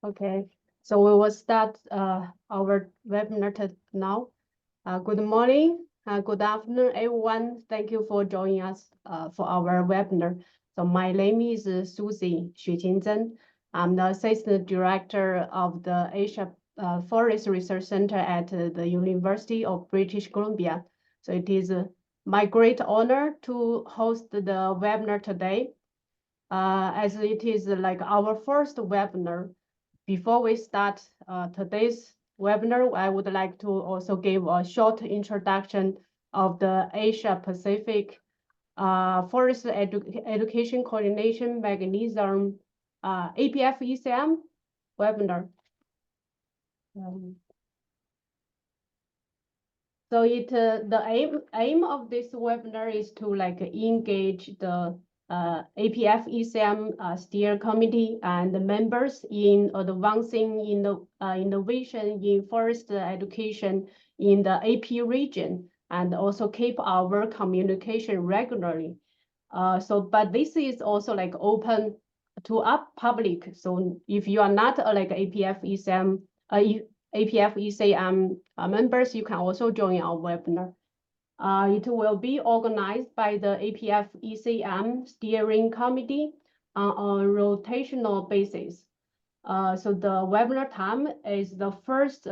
Okay, so we will start our webinar now. Good morning, good afternoon, everyone. Thank you for joining us for our webinar. So my name is Susie Xueqingzhen. I'm the Assistant Director of the Asia Forest Research Center at the University of British Columbia. So it is my great honor to host the webinar today. As it is like our first webinar. Before we start today's webinar, I would like to also give a short introduction of the Asia Pacific Forest Education Coordination Mechanism, AP-FECM webinar. So the aim of this webinar is to engage the AP-FECM steer committee and the members in advancing in the innovation in forest education in the AP region, and also keep our communication regularly. But this is also open to up public. So if you are not AP-FECM members, you can also join our webinar. It will be organized by the AP-FECM steering committee on a rotational basis. So the webinar time is the first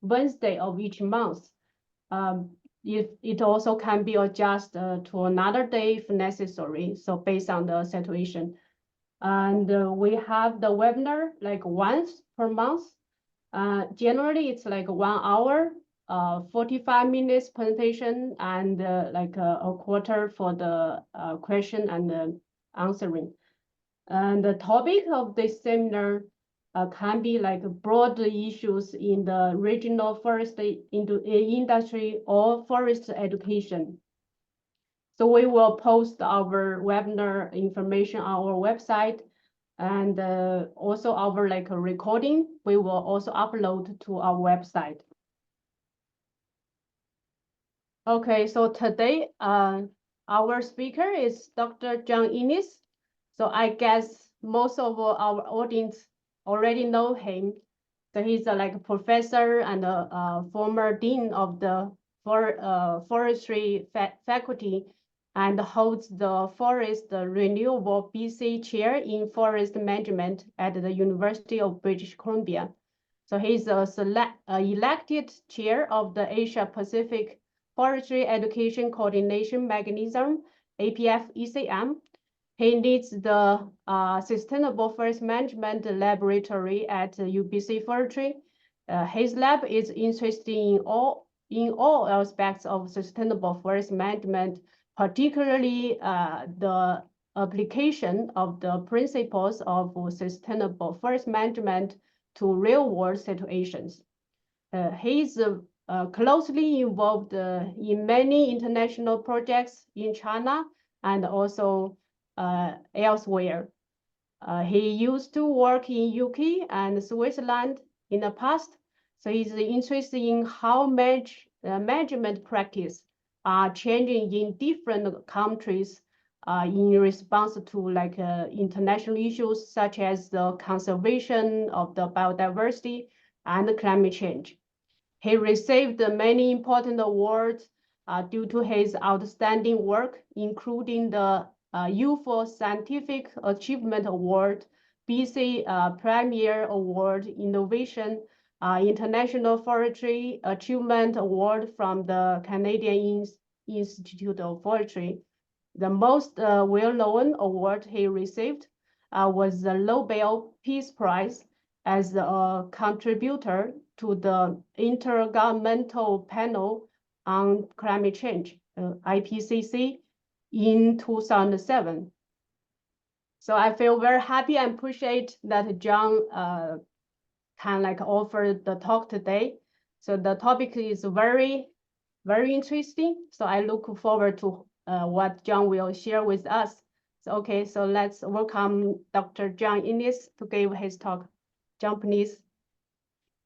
Wednesday of each month. It also can be adjusted to another day if necessary, so based on the situation. And we have the webinar once per month. Generally, it's 1 hour, 45 minutes presentation, and a quarter for the question and answering. And the topic of this seminar can be broad issues in the regional forest industry or forest education. So we will post our webinar information on our website, and also our recording, we will also upload to our website. Okay, so today our speaker is Dr. John Innes. So I guess most of our audience already know him. So he's a professor and a former dean of the forestry faculty, and holds the Forest Renewable BC Chair in Forest Management at the University of British Columbia. So he's a elected chair of the Asia Pacific Forestry Education Coordination Mechanism, AP-FECM. He leads the Sustainable Forest Management Laboratory at UBC Forestry. His lab is interested in all aspects of sustainable forest management, particularly the application of the principles of sustainable forest management to real-world situations. He is closely involved in many international projects in China and also elsewhere. He used to work in UK and Switzerland in the past, so he's interested in how management practice are changing in different countries in response to international issues such as the conservation of the biodiversity and climate change. He received many important awards due to his outstanding work, including the UFO Scientific Achievement Award, BC Premier Award, Innovation, International Forestry Achievement Award from the Canadian Institute of Forestry. The most well-known award he received was the Nobel Peace Prize as a contributor to the Intergovernmental Panel on Climate Change, IPCC, in 2007. So I feel very happy and appreciate that John can offer the talk today. So the topic is very, very interesting. So I look forward to what John will share with us. So, okay, so let's welcome Dr. John Innes to give his talk. John, please.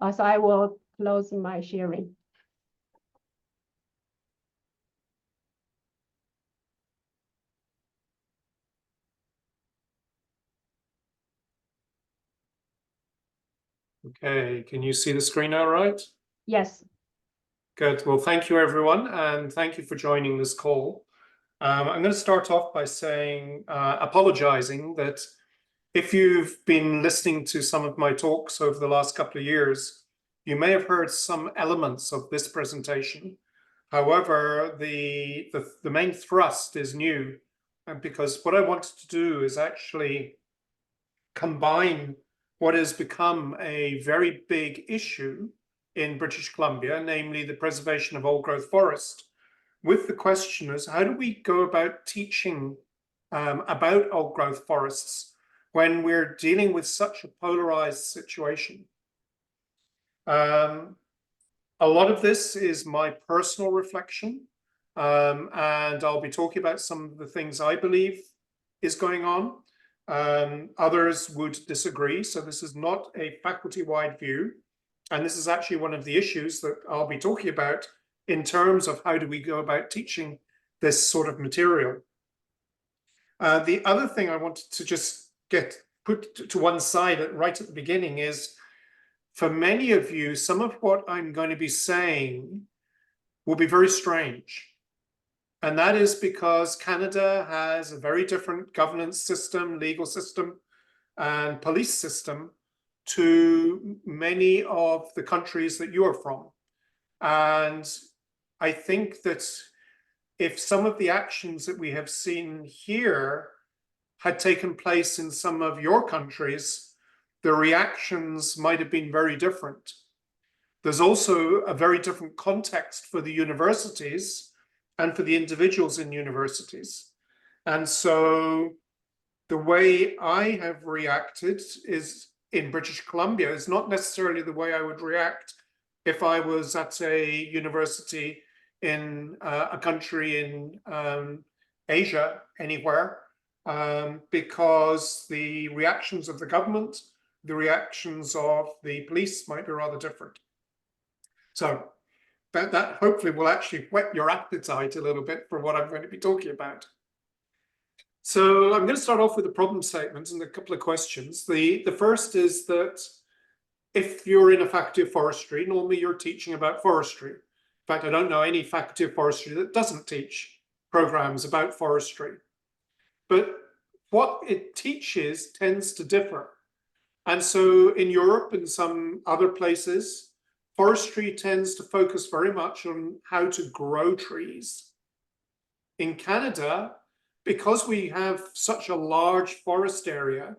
So I will close my sharing. Okay, can you see the screen all right? Yes. Good. Well, thank you, everyone, and thank you for joining this call. I'm going to start off by saying, apologizing that if you've been listening to some of my talks over the last couple of years, you may have heard some elements of this presentation. However, the main thrust is new, and because what I wanted to do is actually combine what has become a very big issue in British Columbia, namely the preservation of old-growth forest, with the question is, how do we go about teaching about old-growth forests when we're dealing with such a polarized situation? A lot of this is my personal reflection, and I'll be talking about some of the things I believe is going on. Others would disagree, so this is not a faculty-wide view. And this is actually one of the issues that I'll be talking about in terms of how do we go about teaching this sort of material. The other thing I wanted to just put to one side right at the beginning is, for many of you, some of what I'm going to be saying will be very strange. And that is because Canada has a very different governance system, legal system, and police system to many of the countries that you are from. And I think that if some of the actions that we have seen here had taken place in some of your countries, the reactions might have been very different. There's also a very different context for the universities and for the individuals in universities. And so the way I have reacted is in British Columbia is not necessarily the way I would react if I was at a university in a country in Asia, anywhere, because the reactions of the government, the reactions of the police might be rather different. So that hopefully will actually whet your appetite a little bit for what I'm going to be talking about. So I'm going to start off with a problem statement and a couple of questions. The first is that if you're in a Faculty of Forestry, normally you're teaching about forestry. In fact, I don't know any Faculty of Forestry that doesn't teach programs about forestry. But what it teaches tends to differ. And so in Europe and some other places, forestry tends to focus very much on how to grow trees. In Canada, because we have such a large forest area,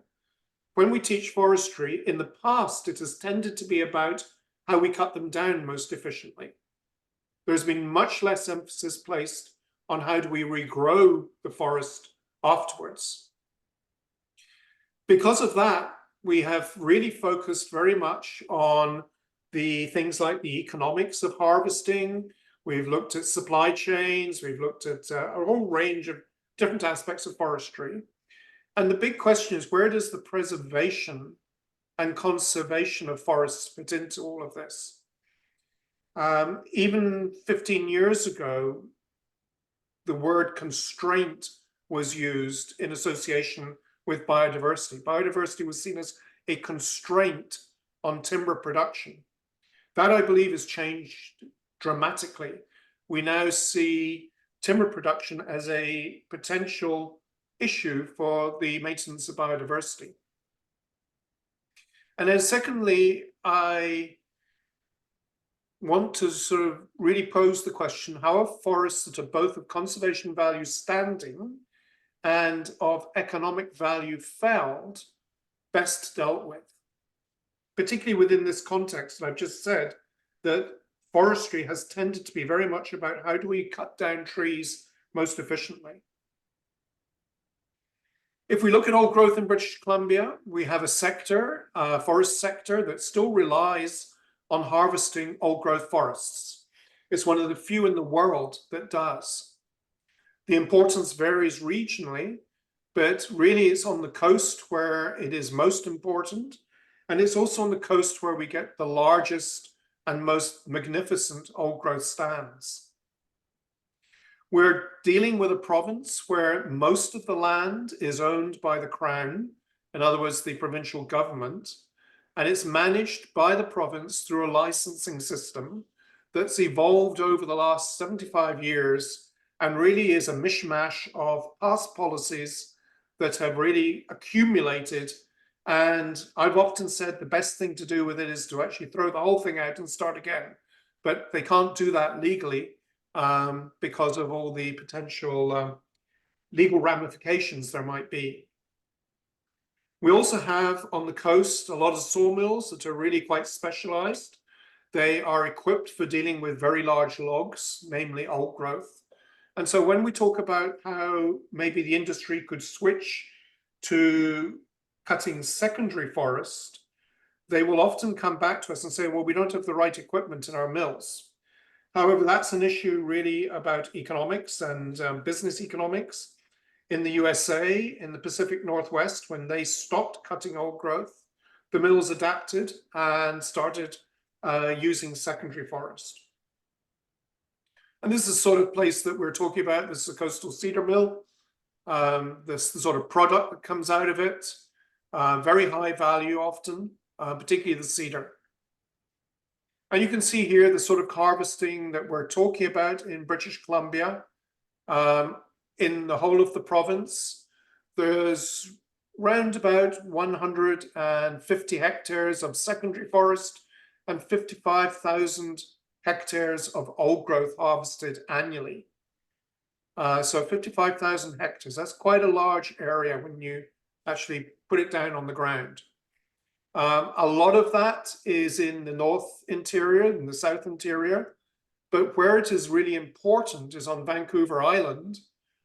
when we teach forestry, in the past, it has tended to be about how we cut them down most efficiently. There's been much less emphasis placed on how do we regrow the forest afterwards. Because of that, we have really focused very much on the things like the economics of harvesting. We've looked at supply chains. We've looked at a whole range of different aspects of forestry. And the big question is, where does the preservation and conservation of forests fit into all of this? Even 15 years ago, the word constraint was used in association with biodiversity. Biodiversity was seen as a constraint on timber production. That, I believe, has changed dramatically. We now see timber production as a potential issue for the maintenance of biodiversity. And then secondly, I want to sort of really pose the question, how are forests that are both of conservation value standing and of economic value felled best dealt with? Particularly within this context that I've just said, that forestry has tended to be very much about how do we cut down trees most efficiently. If we look at old growth in British Columbia, we have a sector, a forest sector, that still relies on harvesting old growth forests. It's one of the few in the world that does. The importance varies regionally, but really it's on the coast where it is most important. And it's also on the coast where we get the largest and most magnificent old growth stands. We're dealing with a province where most of the land is owned by the Crown, in other words, the provincial government. and it's managed by the province through a licensing system that's evolved over the last 75 years and really is a mishmash of past policies that have really accumulated. And I've often said the best thing to do with it is to actually throw the whole thing out and start again. But they can't do that legally because of all the potential legal ramifications there might be. We also have on the coast a lot of sawmills that are really quite specialized. They are equipped for dealing with very large logs, namely old growth. And so when we talk about how maybe the industry could switch to cutting secondary forest, they will often come back to us and say, well, we don't have the right equipment in our mills. However, that's an issue really about economics and business economics. In the USA, in the Pacific Northwest, when they stopped cutting old growth, the mills adapted and started using secondary forest. And this is the sort of place that we're talking about. This is a coastal cedar mill. This the sort of product that comes out of it, very high value often, particularly the cedar. And you can see here the sort of harvesting that we're talking about in British Columbia. In the whole of the province, there's round about 150 hectares of secondary forest and 55,000 hectares of old growth harvested annually. So 55,000 hectares, that's quite a large area when you actually put it down on the ground. A lot of that is in the north interior and the south interior, but where it is really important is on Vancouver Island,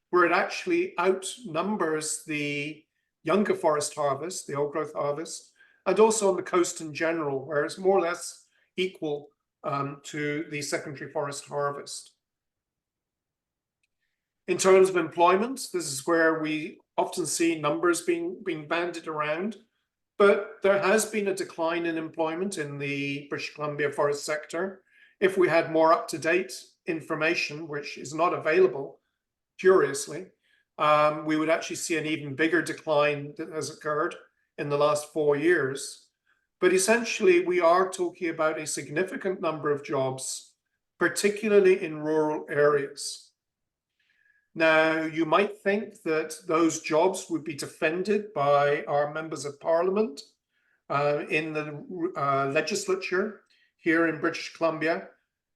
where it actually outnumbers the younger forest harvest, the old growth harvest, and also on the coast in general, where it's more or less equal to the secondary forest harvest. In terms of employment, this is where we often see numbers being bandied around, but there has been a decline in employment in the British Columbia forest sector. If we had more up-to-date information, which is not available, curiously, we would actually see an even bigger decline that has occurred in the last 4 years. But essentially, we are talking about a significant number of jobs, particularly in rural areas. Now, you might think that those jobs would be defended by our members of parliament in the legislature here in British Columbia,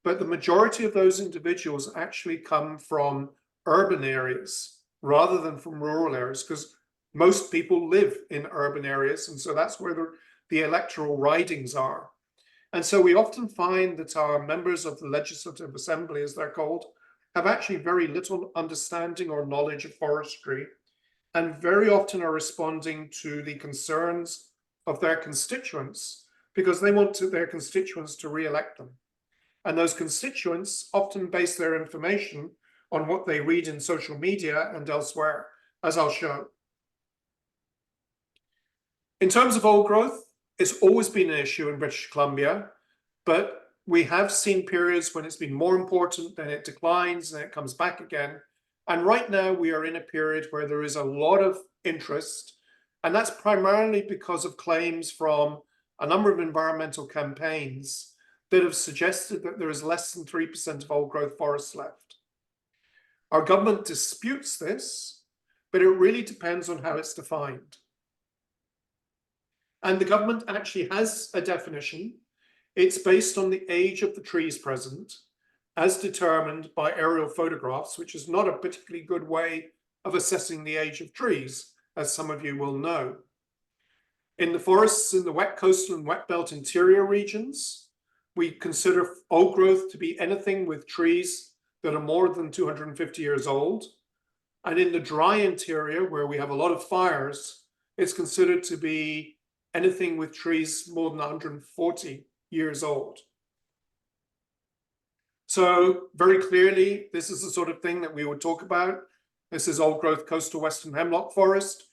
but the majority of those individuals actually come from urban areas rather than from rural areas, because most people live in urban areas, and so that's where the electoral ridings are. And so we often find that our members of the Legislative Assembly, as they're called, have actually very little understanding or knowledge of forestry, and very often are responding to the concerns of their constituents because they want their constituents to re-elect them. And those constituents often base their information on what they read in social media and elsewhere, as I'll show. In terms of old growth, it's always been an issue in British Columbia, but we have seen periods when it's been more important, then it declines, and it comes back again. And right now we are in a period where there is a lot of interest, and that's primarily because of claims from a number of environmental campaigns that have suggested that there is less than 3% of old growth forests left. Our government disputes this, but it really depends on how it's defined. And the government actually has a definition. It's based on the age of the trees present, as determined by aerial photographs, which is not a particularly good way of assessing the age of trees, as some of you will know. In the forests in the wet coastal and wet belt interior regions, we consider old growth to be anything with trees that are more than 250 years old. And in the dry interior, where we have a lot of fires, it's considered to be anything with trees more than 140 years old. So very clearly, this is the sort of thing that we would talk about. This is old growth coastal western hemlock forest,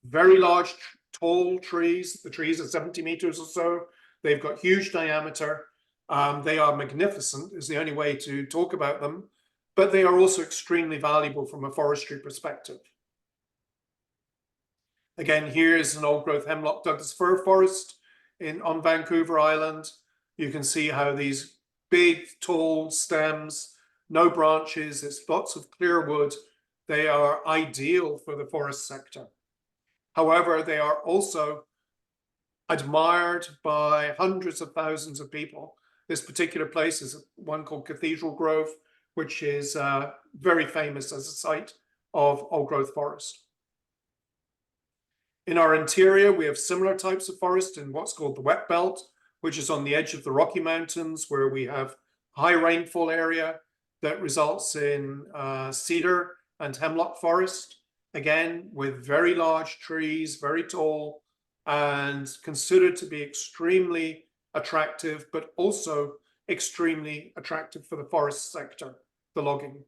very large, tall trees. The trees are 70 meters or so. They've got huge diameter. They are magnificent, is the only way to talk about them, but they are also extremely valuable from a forestry perspective. Again, here is an old growth hemlock Douglas fir forest on Vancouver Island. You can see how these big, tall stems, no branches, it's lots of clear wood. They are ideal for the forest sector. However, they are also admired by hundreds of thousands of people. This particular place is one called Cathedral Grove, which is very famous as a site of old growth forest. In our interior, we have similar types of forest in what's called the wet belt, which is on the edge of the Rocky Mountains, where we have high rainfall area that results in cedar and hemlock forest, again, with very large trees, very tall, and considered to be extremely attractive, but also extremely attractive for the forest sector, the logging.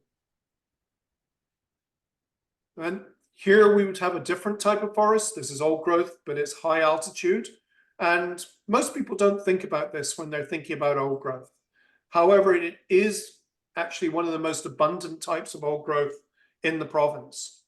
And here we would have a different type of forest. This is old growth, but it's high altitude. And most people don't think about this when they're thinking about old growth. However, it is actually one of the most abundant types of old growth in the province.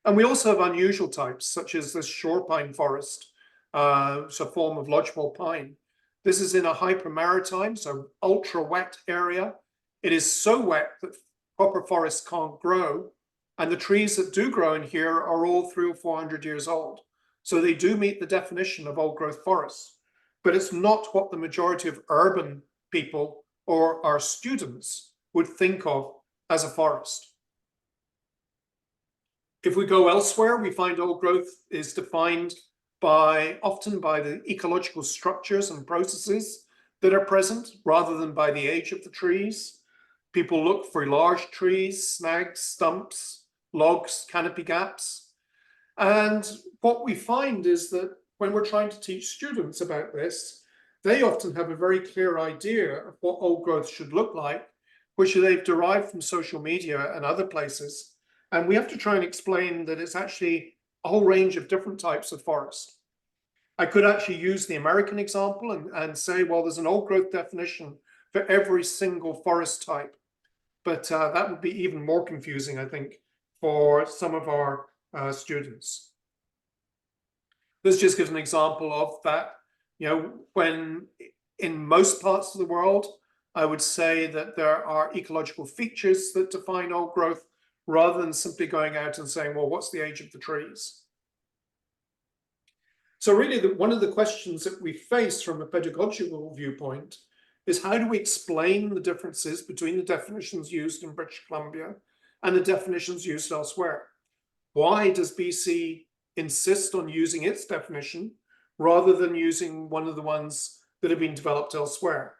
And we also have unusual types, such as this shore pine forest. It's a form of lodgepole pine. This is in a hypermaritime, so ultra wet area. It is so wet that proper forests can't grow. And the trees that do grow in here are all 300 or 400 years old. So they do meet the definition of old growth forests, but it's not what the majority of urban people or our students would think of as a forest. If we go elsewhere, we find old growth is defined often by the ecological structures and processes that are present rather than by the age of the trees. People look for large trees, snags, stumps, logs, canopy gaps. And what we find is that when we're trying to teach students about this, they often have a very clear idea of what old growth should look like, which they've derived from social media and other places. And we have to try and explain that it's actually a whole range of different types of forest. I could actually use the American example and say, well, there's an old growth definition for every single forest type. But that would be even more confusing, I think, for some of our students. This just gives an example of that. When in most parts of the world, I would say that there are ecological features that define old growth rather than simply going out and saying, well, what's the age of the trees? So really, one of the questions that we face from a pedagogical viewpoint is how do we explain the differences between the definitions used in British Columbia and the definitions used elsewhere? Why does BC insist on using its definition rather than using one of the ones that have been developed elsewhere?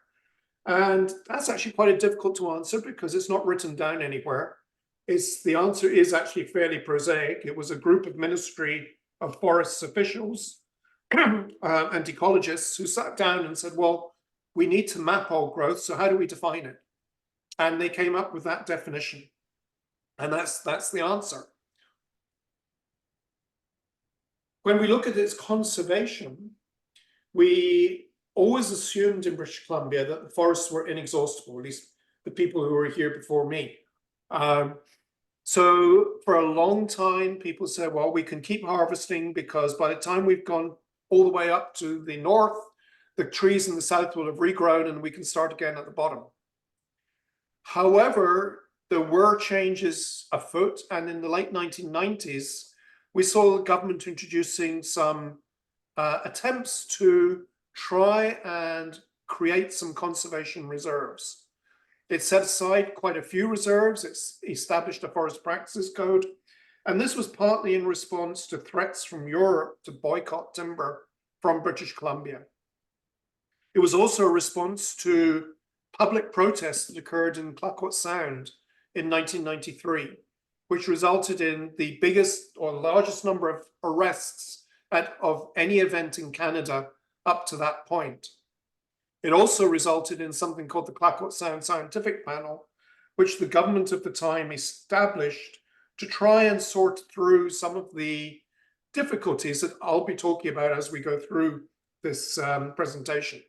And that's actually quite difficult to answer because it's not written down anywhere. The answer is actually fairly prosaic. It was a group of Ministry of Forests officials and ecologists who sat down and said, well, we need to map old growth, so how do we define it? And they came up with that definition. And that's the answer. When we look at its conservation, we always assumed in British Columbia that the forests were inexhaustible, at least the people who were here before me. So for a long time, people said, well, we can keep harvesting because by the time we've gone all the way up to the north, the trees in the south will have regrown and we can start again at the bottom. However, there were changes afoot, and in the late 1990s, we saw the government introducing some attempts to try and create some conservation reserves. It set aside quite a few reserves. It's established a forest practices code. And this was partly in response to threats from Europe to boycott timber from British Columbia. It was also a response to public protests that occurred in Clayoquot Sound in 1993, which resulted in the biggest or largest number of arrests of any event in Canada up to that point. It also resulted in something called the Clayoquot Sound Scientific Panel, which the government of the time established to try and sort through some of the difficulties that I'll be talking about as we go through this presentation.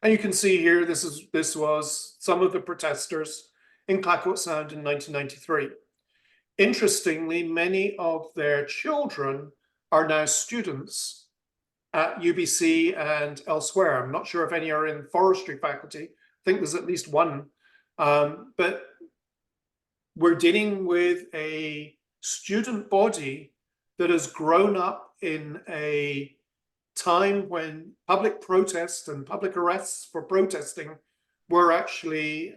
And you can see here, this was some of the protesters in Clayoquot Sound in 1993. Interestingly, many of their children are now students at UBC and elsewhere. I'm not sure if any are in forestry faculty. I think there's at least one. But we're dealing with a student body that has grown up in a time when public protest and public arrests for protesting were actually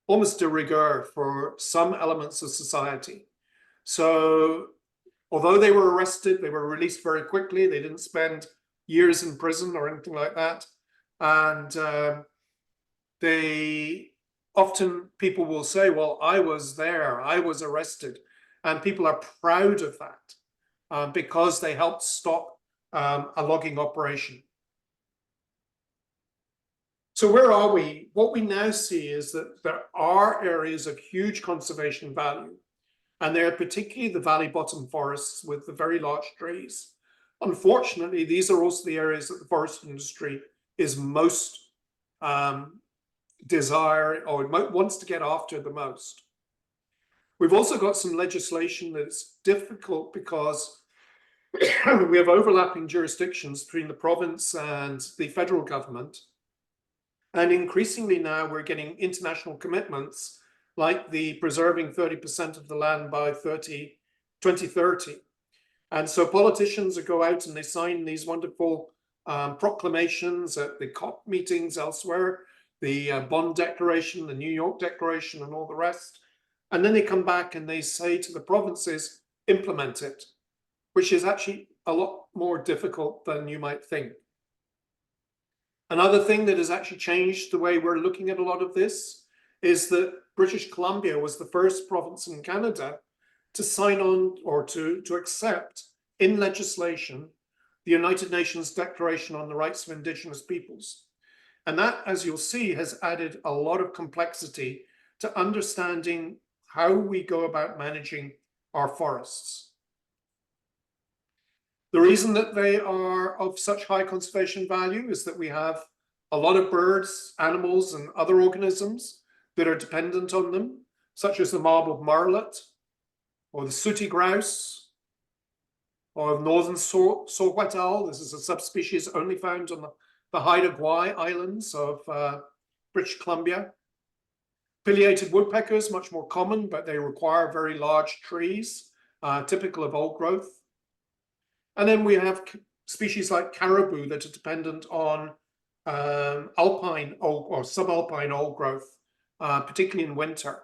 almost de rigueur for some elements of society. So although they were arrested, they were released very quickly. They didn't spend years in prison or anything like that. And they often, people will say, well, I was there, I was arrested. And people are proud of that because they helped stop a logging operation. So where are we? What we now see is that there are areas of huge conservation value, and they're particularly the valley bottom forests with the very large trees. Unfortunately, these are also the areas that the forest industry is most desire or wants to get after the most. We've also got some legislation that's difficult because we have overlapping jurisdictions between the province and the federal government. And increasingly now we're getting international commitments like the preserving 30% of the land by 2030. And so politicians go out and they sign these wonderful proclamations at the COP meetings elsewhere, the Bonn Declaration, the New York Declaration, and all the rest. And then they come back and they say to the provinces, implement it, which is actually a lot more difficult than you might think. Another thing that has actually changed the way we're looking at a lot of this is that British Columbia was the first province in Canada to sign on or to accept in legislation the United Nations Declaration on the Rights of Indigenous Peoples. And that, as you'll see, has added a lot of complexity to understanding how we go about managing our forests. The reason that they are of such high conservation value is that we have a lot of birds, animals, and other organisms that are dependent on them, such as the marbled marlet, or the sooty grouse, or northern saw-whet owl. This is a subspecies only found on the Haida Gwaii Islands of British Columbia. Pileated woodpeckers, much more common, but they require very large trees, typical of old growth. And then we have species like caribou that are dependent on alpine old or subalpine old growth, particularly in winter.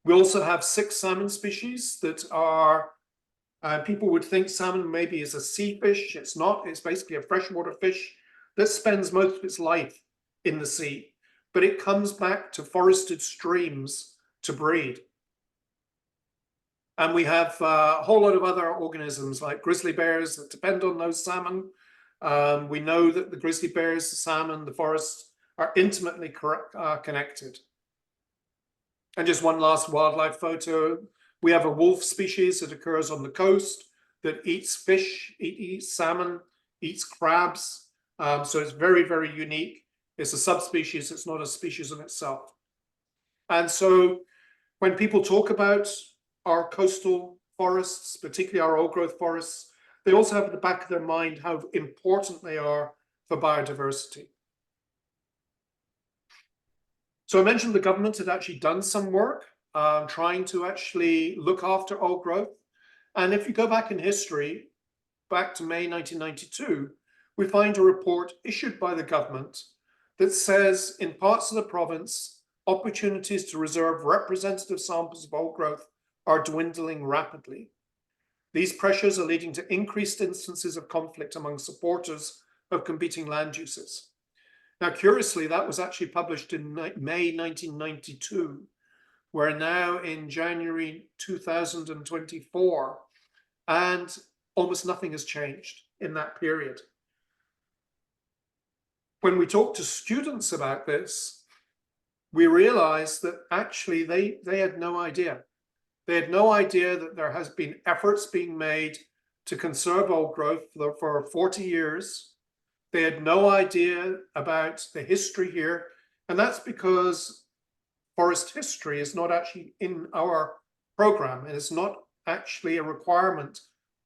We also have 6 salmon species that are, people would think salmon maybe is a sea fish. It's not. It's basically a freshwater fish that spends most of its life in the sea, but it comes back to forested streams to breed. And we have a whole lot of other organisms like grizzly bears that depend on those salmon. We know that the grizzly bears, the salmon, the forests are intimately connected. And just one last wildlife photo. We have a wolf species that occurs on the coast that eats fish, eats salmon, eats crabs. So it's very, very unique. It's a subspecies, it's not a species in itself. And so when people talk about our coastal forests, particularly our old growth forests, they also have at the back of their mind how important they are for biodiversity. So I mentioned the government had actually done some work trying to actually look after old growth. And if you go back in history, back to May 1992, we find a report issued by the government that says in parts of the province, opportunities to reserve representative samples of old growth are dwindling rapidly. These pressures are leading to increased instances of conflict among supporters of competing land uses. Now, curiously, that was actually published in May 1992. We're now in January 2024, and almost nothing has changed in that period. When we talk to students about this, we realize that actually they had no idea. They had no idea that there has been efforts being made to conserve old growth for 40 years. They had no idea about the history here. And that's because forest history is not actually in our program. And it's not actually a requirement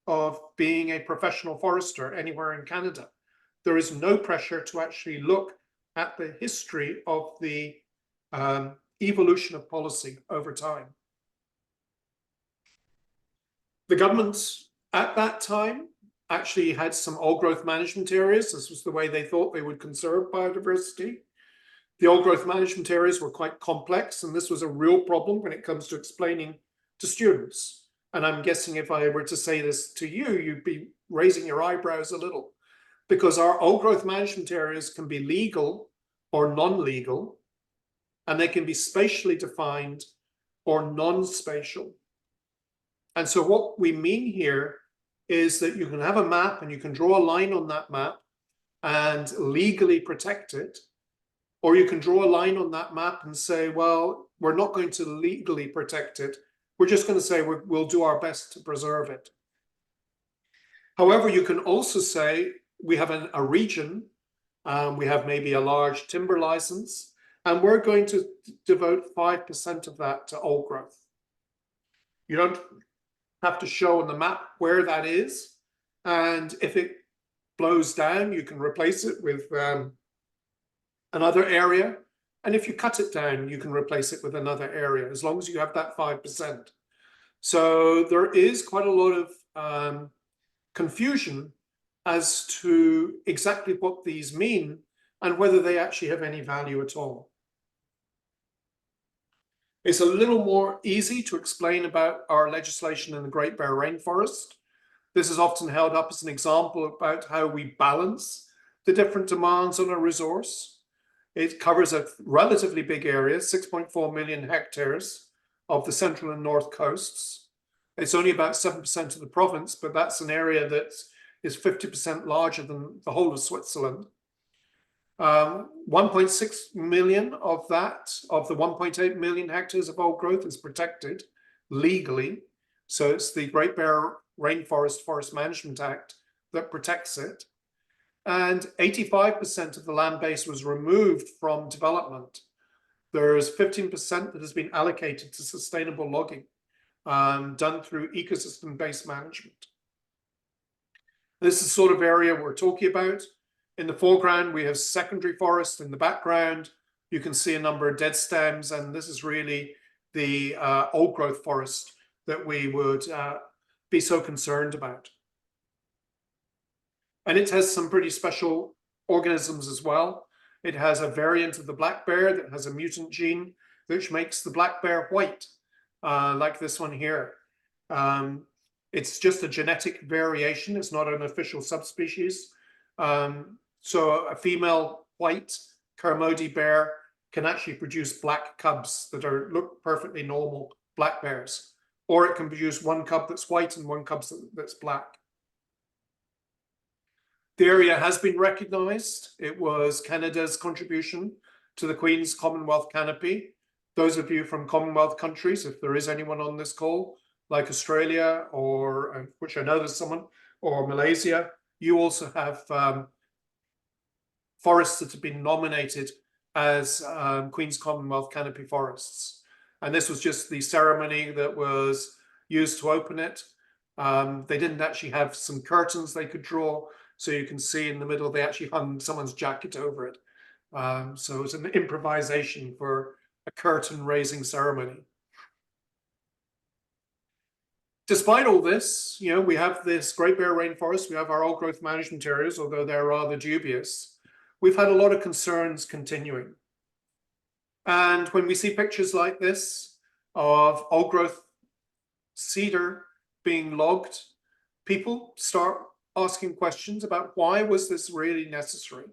of being a professional forester anywhere in Canada. There is no pressure to actually look at the history of the evolution of policy over time. The government at that time actually had some old growth management areas. This was the way they thought they would conserve biodiversity. The old growth management areas were quite complex, and this was a real problem when it comes to explaining to students. And I'm guessing if I were to say this to you, you'd be raising your eyebrows a little, because our old growth management areas can be legal or non-legal, and they can be spatially defined or non-spatial. And so what we mean here is that you can have a map and you can draw a line on that map and legally protect it, or you can draw a line on that map and say, well, we're not going to legally protect it. We're just going to say we'll do our best to preserve it. However, you can also say we have a region, we have maybe a large timber license, and we're going to devote 5% of that to old growth. You don't have to show on the map where that is, and if it blows down, you can replace it with another area, and if you cut it down, you can replace it with another area, as long as you have that 5%. So there is quite a lot of confusion as to exactly what these mean and whether they actually have any value at all. It's a little more easy to explain about our legislation in the Great Bear Rainforest. This is often held up as an example about how we balance the different demands on a resource. It covers a relatively big area, 6.4 million hectares of the central and north coasts. It's only about 7% of the province, but that's an area that is 50% larger than the whole of Switzerland. 1.6 million of that, of the 1.8 million hectares of old growth, is protected legally. So it's the Great Bear Rainforest Forest Management Act that protects it. And 85% of the land base was removed from development. There's 15% that has been allocated to sustainable logging, done through ecosystem-based management. This is the sort of area we're talking about. In the foreground, we have secondary forest. In the background, you can see a number of dead stems, and this is really the old growth forest that we would be so concerned about. And it has some pretty special organisms as well. It has a variant of the black bear that has a mutant gene which makes the black bear white, like this one here. It's just a genetic variation. It's not an official subspecies. So a female white Kermode bear can actually produce black cubs that look perfectly normal black bears. Or it can produce one cub that's white and one cub that's black. The area has been recognized. It was Canada's contribution to the Queen's Commonwealth Canopy. Those of you from Commonwealth countries, if there is anyone on this call, like Australia, or which I know there's someone, or Malaysia, you also have forests that have been nominated as Queen's Commonwealth Canopy forests. And this was just the ceremony that was used to open it. They didn't actually have some curtains they could draw. So you can see in the middle, they actually hung someone's jacket over it. So it was an improvisation for a curtain raising ceremony. Despite all this, you know, we have this Great Bear Rainforest, we have our old growth management areas, although they're rather dubious. We've had a lot of concerns continuing. And when we see pictures like this of old growth cedar being logged, people start asking questions about why was this really necessary?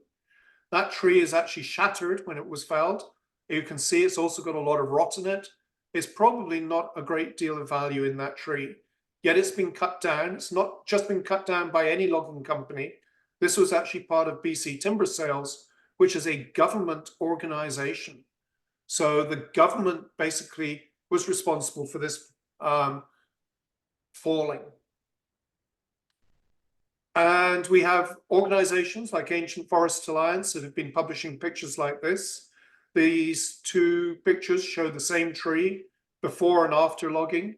That tree is actually shattered when it was felled. You can see it's also got a lot of rot in it. It's probably not a great deal of value in that tree, yet it's been cut down. It's not just been cut down by any logging company. This was actually part of BC Timber Sales, which is a government organization. So the government basically was responsible for this falling. And we have organizations like Ancient Forest Alliance that have been publishing pictures like this. These two pictures show the same tree before and after logging.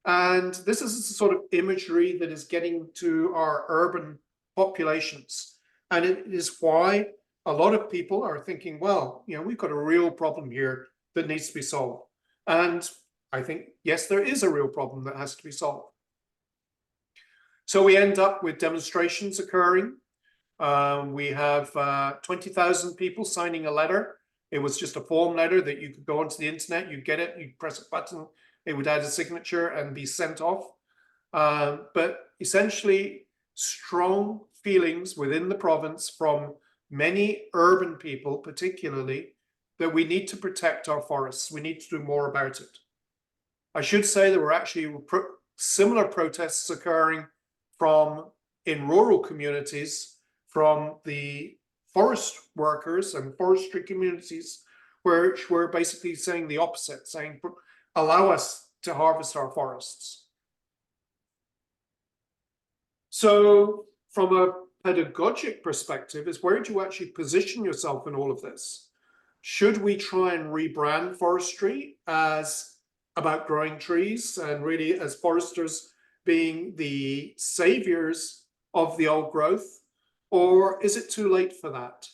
And this is the sort of imagery that is getting to our urban populations. And it is why a lot of people are thinking, well, you know, we've got a real problem here that needs to be solved. And I think, yes, there is a real problem that has to be solved. So we end up with demonstrations occurring. We have 20,000 people signing a letter. It was just a form letter that you could go onto the internet, you get it, you press a button, it would add a signature and be sent off. But essentially, strong feelings within the province from many urban people, particularly, that we need to protect our forests. We need to do more about it. I should say there were actually similar protests occurring in rural communities from the forest workers and forestry communities, which were basically saying the opposite, saying, allow us to harvest our forests. So from a pedagogic perspective, is where do you actually position yourself in all of this? Should we try and rebrand forestry as about growing trees and really as foresters being the saviors of the old growth? Or is it too late for that?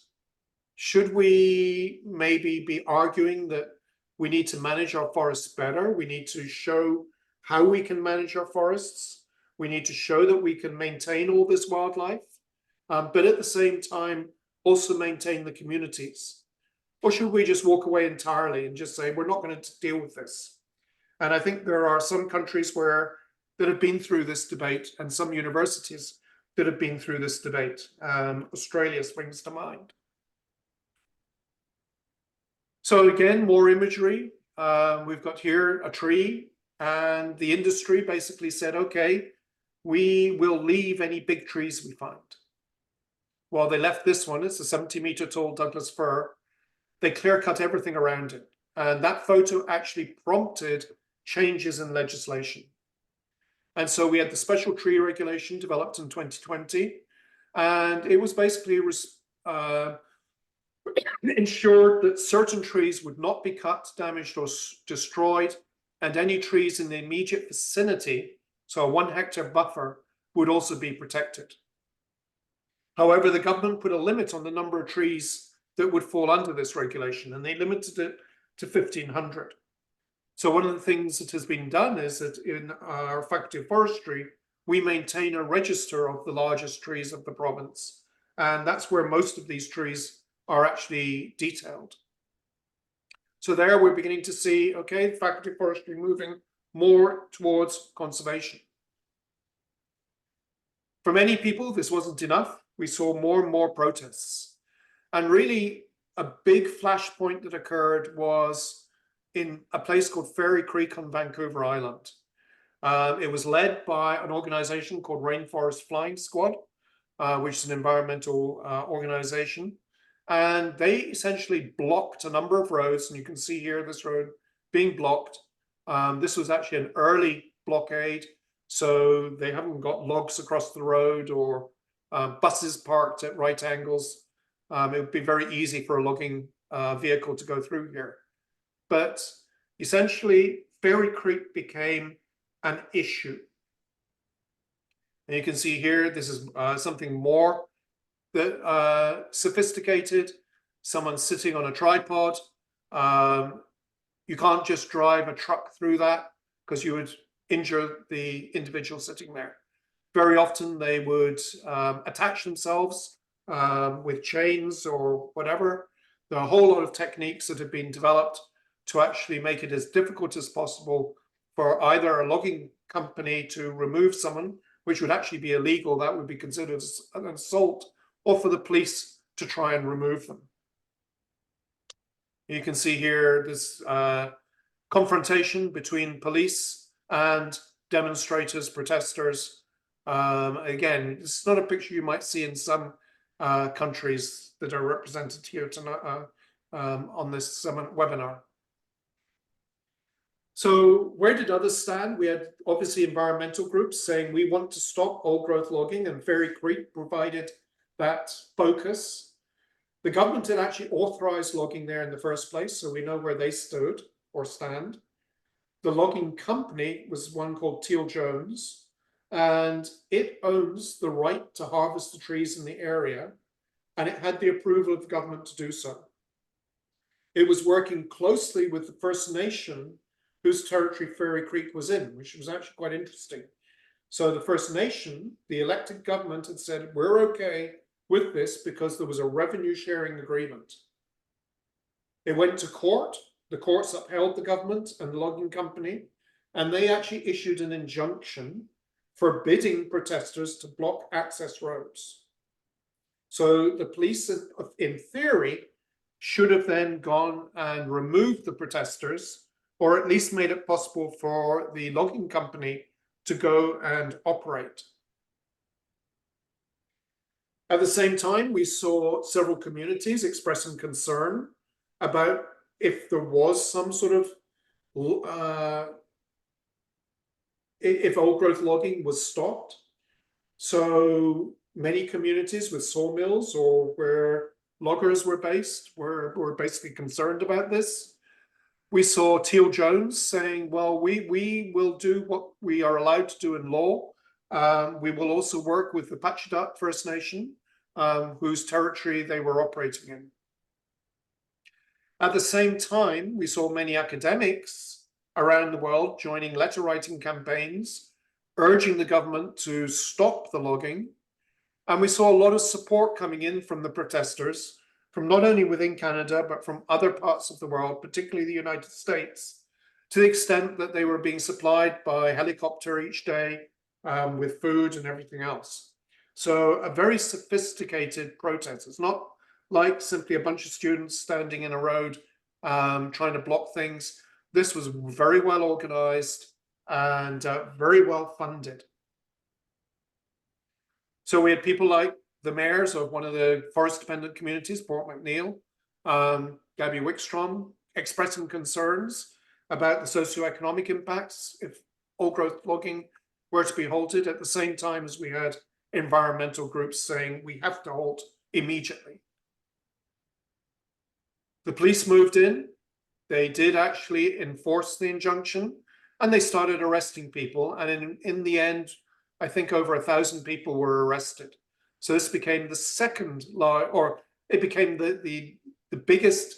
Should we maybe be arguing that we need to manage our forests better? We need to show how we can manage our forests. We need to show that we can maintain all this wildlife, but at the same time, also maintain the communities. Or should we just walk away entirely and just say, we're not going to deal with this? And I think there are some countries that have been through this debate and some universities that have been through this debate. Australia springs to mind. So again, more imagery. We've got here a tree, and the industry basically said, okay, we will leave any big trees we find. Well, they left this one. It's a 70-meter tall Douglas fir. They clear cut everything around it. And that photo actually prompted changes in legislation. And so we had the special tree regulation developed in 2020. And it was basically ensured that certain trees would not be cut, damaged, or destroyed. And any trees in the immediate vicinity, so a 1 hectare buffer, would also be protected. However, the government put a limit on the number of trees that would fall under this regulation, and they limited it to 1,500. So one of the things that has been done is that in our Faculty of Forestry, we maintain a register of the largest trees of the province. And that's where most of these trees are actually detailed. So there we're beginning to see, okay, Faculty of Forestry moving more towards conservation. For many people, this wasn't enough. We saw more and more protests. And really, a big flashpoint that occurred was in a place called Fairy Creek on Vancouver Island. It was led by an organization called Rainforest Flying Squad, which is an environmental organization. And they essentially blocked a number of roads. And you can see here this road being blocked. This was actually an early blockade. So they haven't got logs across the road or buses parked at right angles. It would be very easy for a logging vehicle to go through here. But essentially, Fairy Creek became an issue. And you can see here, this is something more sophisticated. Someone sitting on a tripod. You can't just drive a truck through that because you would injure the individual sitting there. Very often they would attach themselves with chains or whatever. There are a whole lot of techniques that have been developed to actually make it as difficult as possible for either a logging company to remove someone, which would actually be illegal, that would be considered an assault, or for the police to try and remove them. You can see here this confrontation between police and demonstrators, protesters. Again, it's not a picture you might see in some countries that are represented here tonight on this webinar. So where did others stand? We had obviously environmental groups saying we want to stop old growth logging, and Fairy Creek provided that focus. The government had actually authorized logging there in the first place, so we know where they stood or stand. The logging company was one called Teal Jones, and it owns the right to harvest the trees in the area, and it had the approval of the government to do so. It was working closely with the First Nation whose territory Fairy Creek was in, which was actually quite interesting. So the First Nation, the elected government, had said, we're okay with this because there was a revenue sharing agreement. It went to court. The courts upheld the government and the logging company, and they actually issued an injunction forbidding protesters to block access roads. So the police, in theory, should have then gone and removed the protesters, or at least made it possible for the logging company to go and operate. At the same time, we saw several communities expressing concern about if there was some sort of, if old growth logging was stopped. So many communities with sawmills or where loggers were based were basically concerned about this. We saw Teal Jones saying, well, we will do what we are allowed to do in law. We will also work with the Patchadut First Nation, whose territory they were operating in. At the same time, we saw many academics around the world joining letter writing campaigns, urging the government to stop the logging. And we saw a lot of support coming in from the protesters, from not only within Canada, but from other parts of the world, particularly the United States, to the extent that they were being supplied by helicopter each day with food and everything else. So a very sophisticated protest. It's not like simply a bunch of students standing in a road trying to block things. This was very well organized and very well funded. So we had people like the mayors of one of the forest-dependent communities, Port McNeill, Gabby Wickstrom, expressing concerns about the socioeconomic impacts if old-growth logging were to be halted, at the same time as we had environmental groups saying we have to halt immediately. The police moved in. They did actually enforce the injunction, and they started arresting people. And in the end, I think over 1,000 people were arrested. So this became the second law, or it became the biggest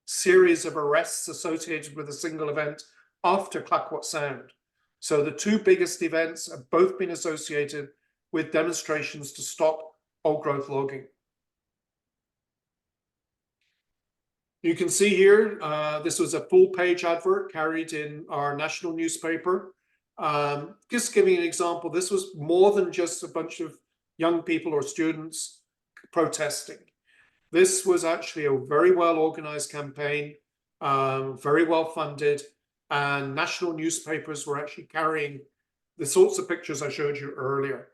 series of arrests associated with a single event after Clayoquot Sound. So the two biggest events have both been associated with demonstrations to stop old growth logging. You can see here, this was a full page advert carried in our national newspaper. Just giving an example, this was more than just a bunch of young people or students protesting. This was actually a very well organized campaign, very well funded, and national newspapers were actually carrying the sorts of pictures I showed you earlier.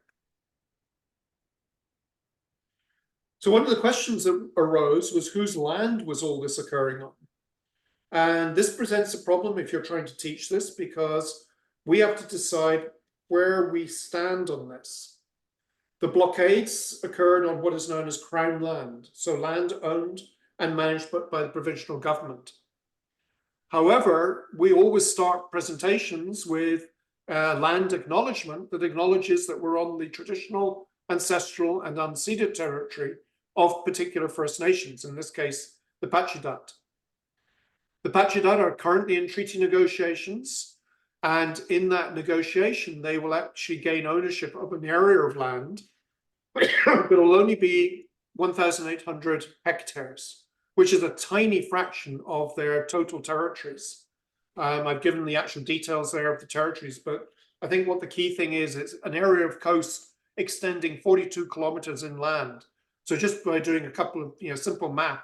So one of the questions that arose was whose land was all this occurring on? And this presents a problem if you're trying to teach this, because we have to decide where we stand on this. The blockades occurred on what is known as Crown land, so land owned and managed by the provincial government. However, we always start presentations with land acknowledgement that acknowledges that we're on the traditional, ancestral and unceded territory of particular First Nations, in this case, the Patchadut. The Patchadut are currently in treaty negotiations, and in that negotiation, they will actually gain ownership of an area of land, but it will only be 1,800 hectares, which is a tiny fraction of their total territories. I've given the actual details there of the territories, but I think what the key thing is, it's an area of coast extending 42 kilometers inland. So just by doing a couple of simple math,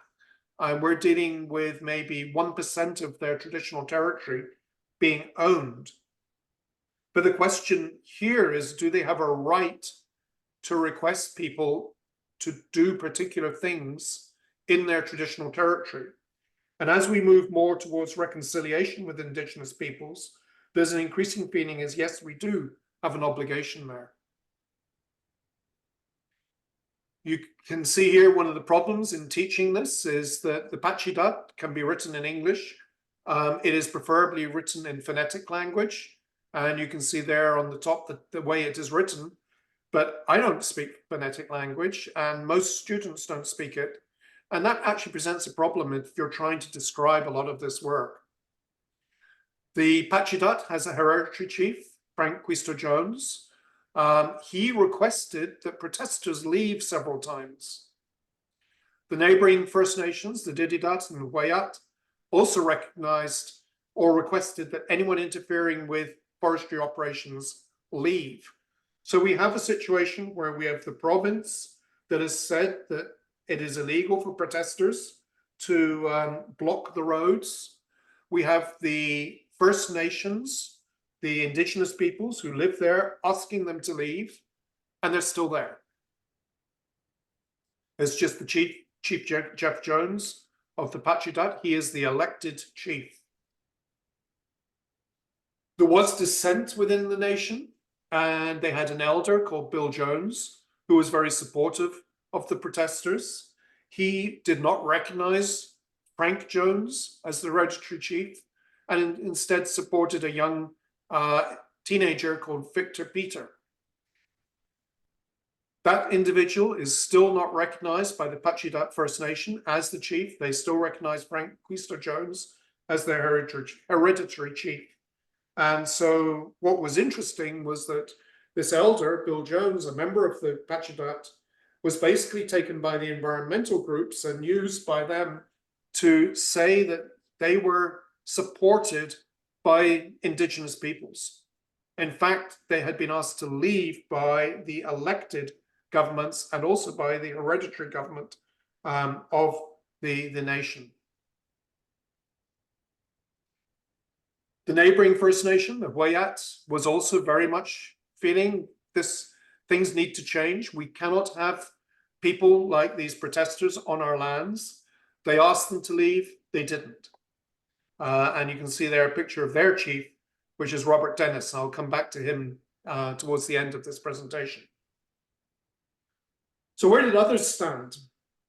we're dealing with maybe 1% of their traditional territory being owned. But the question here is, do they have a right to request people to do particular things in their traditional territory? And as we move more towards reconciliation with Indigenous peoples, there's an increasing feeling is, yes, we do have an obligation there. You can see here one of the problems in teaching this is that the Patchadut can be written in English, It is preferably written in phonetic language, and you can see there on the top the way it is written. But I don't speak phonetic language, and most students don't speak it. And that actually presents a problem if you're trying to describe a lot of this work. The Pachidut has a hereditary chief, Frank Quisto Jones. He requested that protesters leave several times. The neighboring First Nations, the Dididat and Wayat, also recognized or requested that anyone interfering with forestry operations leave. So we have a situation where we have the province that has said that it is illegal for protesters to block the roads. We have the First Nations, the Indigenous peoples who live there, asking them to leave, and they're still there. It's just the Chief Jeff Jones of the Pachidut. He is the elected chief. There was dissent within the nation, and they had an elder called Bill Jones, who was very supportive of the protesters. He did not recognize Frank Jones as the hereditary chief, and instead supported a young teenager called Victor Peter. That individual is still not recognized by the Pachidut First Nation as the chief. They still recognize Frank Quisto Jones as their hereditary chief. And so what was interesting was that this elder, Bill Jones, a member of the Pachidut, was basically taken by the environmental groups and used by them to say that they were supported by Indigenous peoples. In fact, they had been asked to leave by the elected governments and also by the hereditary government of the nation. The neighboring First Nation, the Wayat, was also very much feeling things need to change. We cannot have people like these protesters on our lands. They asked them to leave, they didn't. And you can see there a picture of their chief, which is Robert Dennis. I'll come back to him towards the end of this presentation. So where did others stand?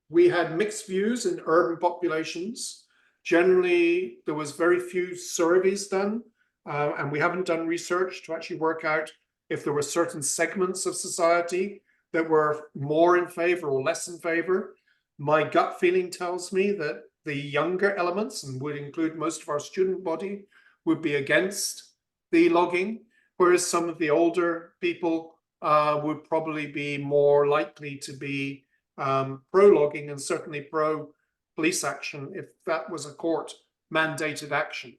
We had mixed views in urban populations. Generally, there was very few surveys done, and we haven't done research to actually work out if there were certain segments of society that were more in favor or less in favor. My gut feeling tells me that the younger elements, and would include most of our student body, would be against the logging, whereas some of the older people would probably be more likely to be pro-logging and certainly pro-police action if that was a court-mandated action.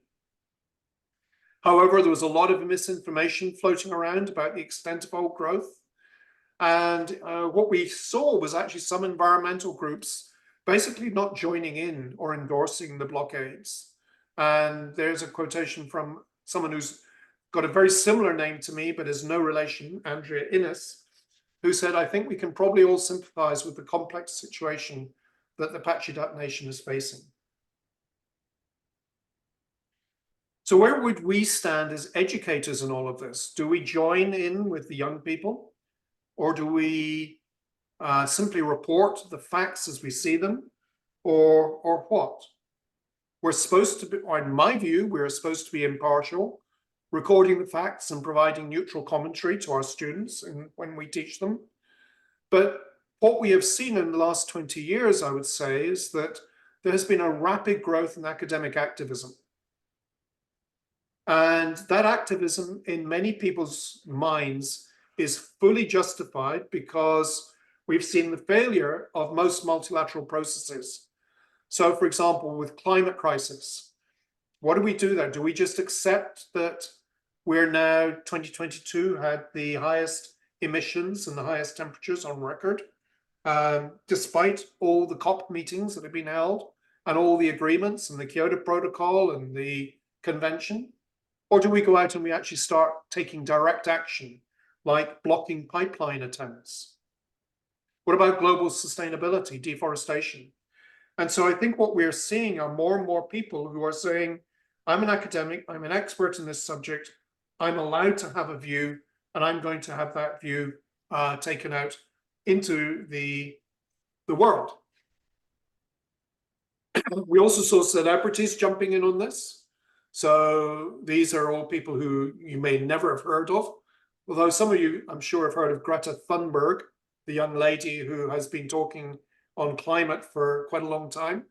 However, there was a lot of misinformation floating around about the extent of old growth. And what we saw was actually some environmental groups basically not joining in or endorsing the blockades. And there's a quotation from someone who's got a very similar name to me, but is no relation, Andrea Innes, who said, I think we can probably all sympathize with the complex situation that the Pachidut Nation is facing. So where would we stand as educators in all of this? Do we join in with the young people? Or do we simply report the facts as we see them? Or what? We're supposed to be, or in my view, we're supposed to be impartial, recording the facts and providing neutral commentary to our students when we teach them. But what we have seen in the last 20 years, I would say, is that there has been a rapid growth in academic activism. And that activism in many people's minds is fully justified because we've seen the failure of most multilateral processes. So, for example, with climate crisis, what do we do there? Do we just accept that we're now 2022 had the highest emissions and the highest temperatures on record, despite all the COP meetings that have been held and all the agreements and the Kyoto Protocol and the convention? Or do we go out and we actually start taking direct action, like blocking pipeline attempts? What about global sustainability, deforestation? And so I think what we're seeing are more and more people who are saying, I'm an academic, I'm an expert in this subject, I'm allowed to have a view, and I'm going to have that view taken out into the world. We also saw celebrities jumping in on this. So these are all people who you may never have heard of, although some of you, I'm sure, have heard of Greta Thunberg, the young lady who has been talking on climate for quite a long time.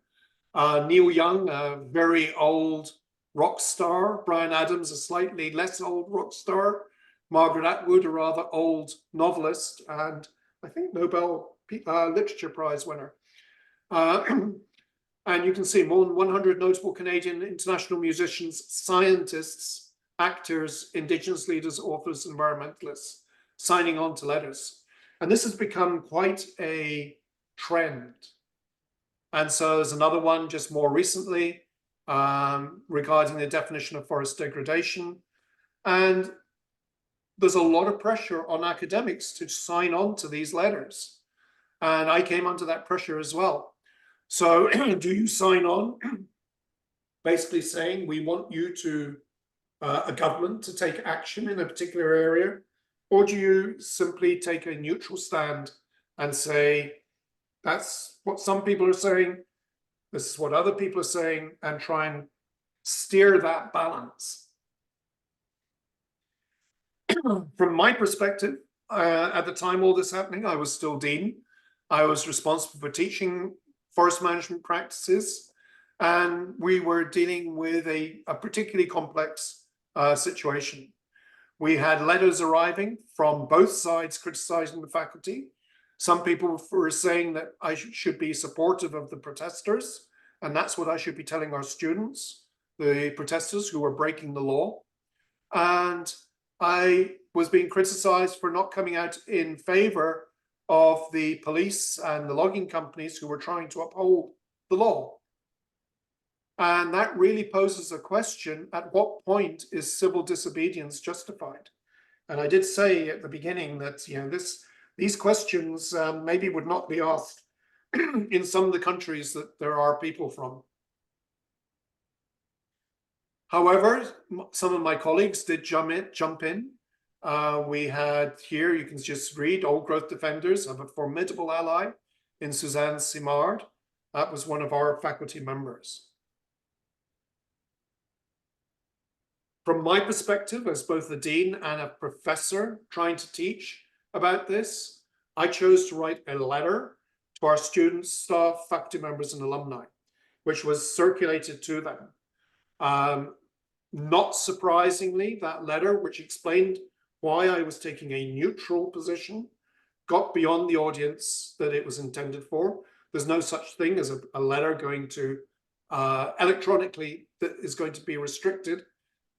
Neil Young, a very old rock star. Bryan Adams, a slightly less old rock star. Margaret Atwood, a rather old novelist, and I think Nobel Literature Prize winner. And you can see more than 100 notable Canadian international musicians, scientists, actors, Indigenous leaders, authors, environmentalists signing on to letters. And this has become quite a trend. And so there's another one just more recently regarding the definition of forest degradation. And there's a lot of pressure on academics to sign on to these letters. And I came under that pressure as well. So do you sign on basically saying we want you to, a government to take action in a particular area? Or do you simply take a neutral stand and say, that's what some people are saying, this is what other people are saying, and try and steer that balance? From my perspective, at the time all this happening, I was still dean. I was responsible for teaching forest management practices, and we were dealing with a particularly complex situation. We had letters arriving from both sides criticizing the faculty. Some people were saying that I should be supportive of the protestors, and that's what I should be telling our students, the protesters who were breaking the law. And I was being criticized for not coming out in favor of the police and the logging companies who were trying to uphold the law. And that really poses a question, at what point is civil disobedience justified? And I did say at the beginning that, you know, these questions maybe would not be asked in some of the countries that there are people from. However, some of my colleagues did jump in. We had here, you can just read, Old Growth Defenders have a formidable ally in Suzanne Simard. That was one of our faculty members. From my perspective, as both a dean and a professor trying to teach about this, I chose to write a letter to our students, staff, faculty members, and alumni, which was circulated to them. Not surprisingly, that letter, which explained why I was taking a neutral position, got beyond the audience that it was intended for. There's no such thing as a letter going to electronically that is going to be restricted.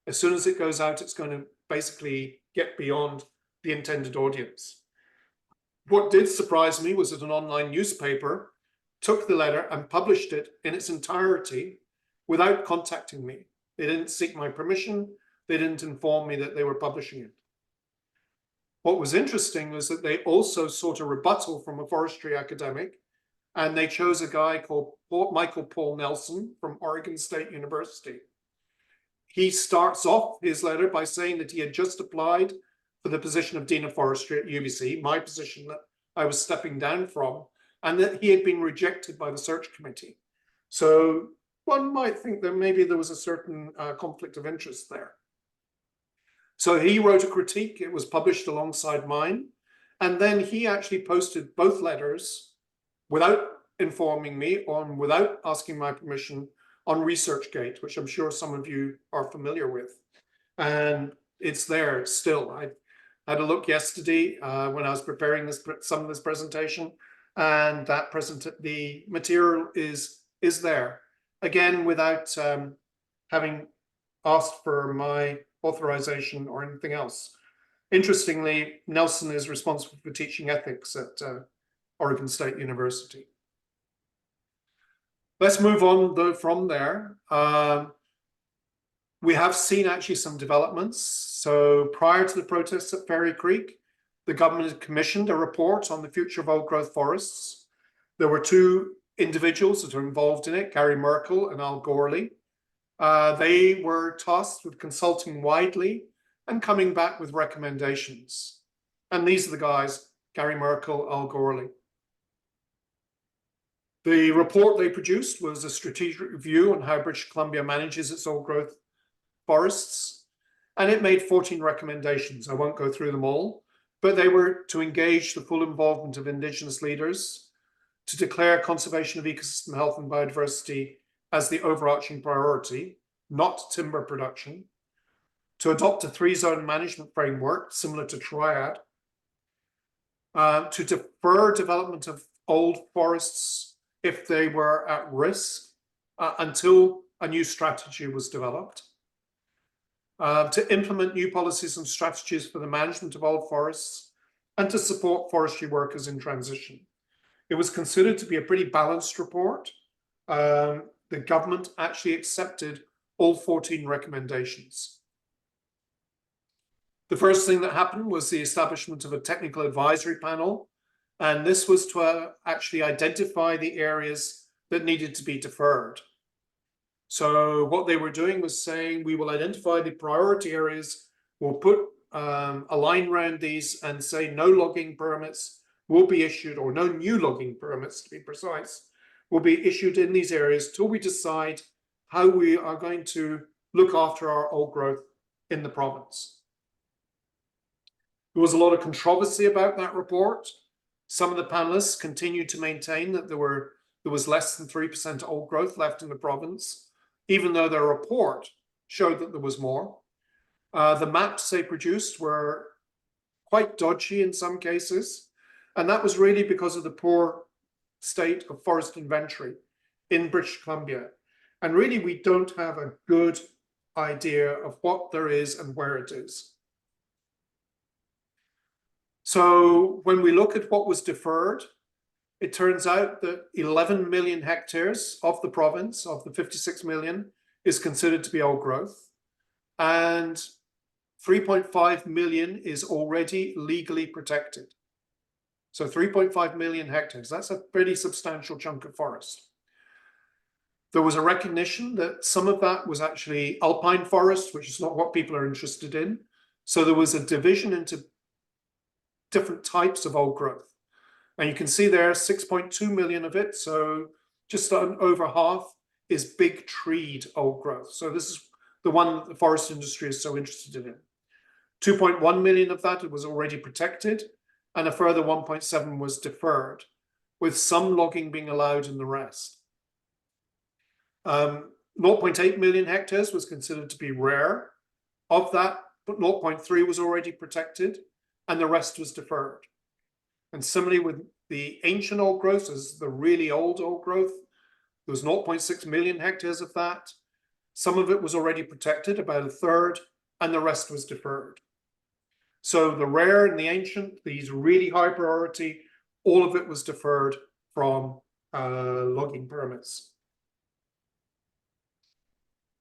As soon as it goes out, it's going to basically get beyond the intended audience. What did surprise me was that an online newspaper took the letter and published it in its entirety without contacting me. They didn't seek my permission. They didn't inform me that they were publishing it. What was interesting was that they also sought a rebuttal from a forestry academic, and they chose a guy called Michael Paul Nelson from Oregon State University. He starts off his letter by saying that he had just applied for the position of Dean of Forestry at UBC, my position that I was stepping down from, and that he had been rejected by the search committee. So one might think that maybe there was a certain conflict of interest there. So he wrote a critique. It was published alongside mine. And then he actually posted both letters without informing me, without asking my permission, on ResearchGate, which I'm sure some of you are familiar with. And it's there still. I had a look yesterday when I was preparing some of this presentation, and that the material is there. Again, without having asked for my authorization or anything else. Interestingly, Nelson is responsible for teaching ethics at Oregon State University. Let's move on from there. We have seen actually some developments. So prior to the protests at Fairy Creek, the government had commissioned a report on the future of old growth forests. There were two individuals that are involved in it, Gary Merkel and Al Gorley. They were tasked with consulting widely and coming back with recommendations. And these are the guys, Gary Merkel, Al Gorley. The report they produced was a strategic review on how British Columbia manages its old growth forests, and it made 14 recommendations. I won't go through them all, but they were to engage the full involvement of Indigenous leaders, to declare conservation of ecosystem health and biodiversity as the overarching priority, not timber production, to adopt a 3-zone management framework similar to Triad, to defer development of old forests if they were at risk until a new strategy was developed, to implement new policies and strategies for the management of old forests, and to support forestry workers in transition. It was considered to be a pretty balanced report. The government actually accepted all 14 recommendations. The first thing that happened was the establishment of a technical advisory panel, and this was to actually identify the areas that needed to be deferred. So what they were doing was saying, we will identify the priority areas, we'll put a line around these and say no logging permits will be issued, or no new logging permits to be precise, will be issued in these areas till we decide how we are going to look after our old growth in the province. There was a lot of controversy about that report. Some of the panelists continued to maintain that there was less than 3% old growth left in the province, even though their report showed that there was more. The maps they produced were quite dodgy in some cases, and that was really because of the poor state of forest inventory in British Columbia. And really, we don't have a good idea of what there is and where it is. So when we look at what was deferred, it turns out that 11 million hectares of the province, of the 56 million, is considered to be old growth. And 3.5 million is already legally protected. So 3.5 million hectares, that's a pretty substantial chunk of forest. There was a recognition that some of that was actually alpine forest, which is not what people are interested in. So there was a division into different types of old growth. And you can see there 6.2 million of it, so just over half is big treed old growth. So this is the one that the forest industry is so interested in. 2.1 million of that was already protected, and a further 1.7 was deferred, with some logging being allowed in the rest. 0.8 million hectares was considered to be rare. Of that, 0.3 was already protected, and the rest was deferred. And similarly with the ancient old growth, as the really old growth, there was 0.6 million hectares of that. Some of it was already protected, about a third, and the rest was deferred. So the rare and the ancient, these really high priority, all of it was deferred from logging permits.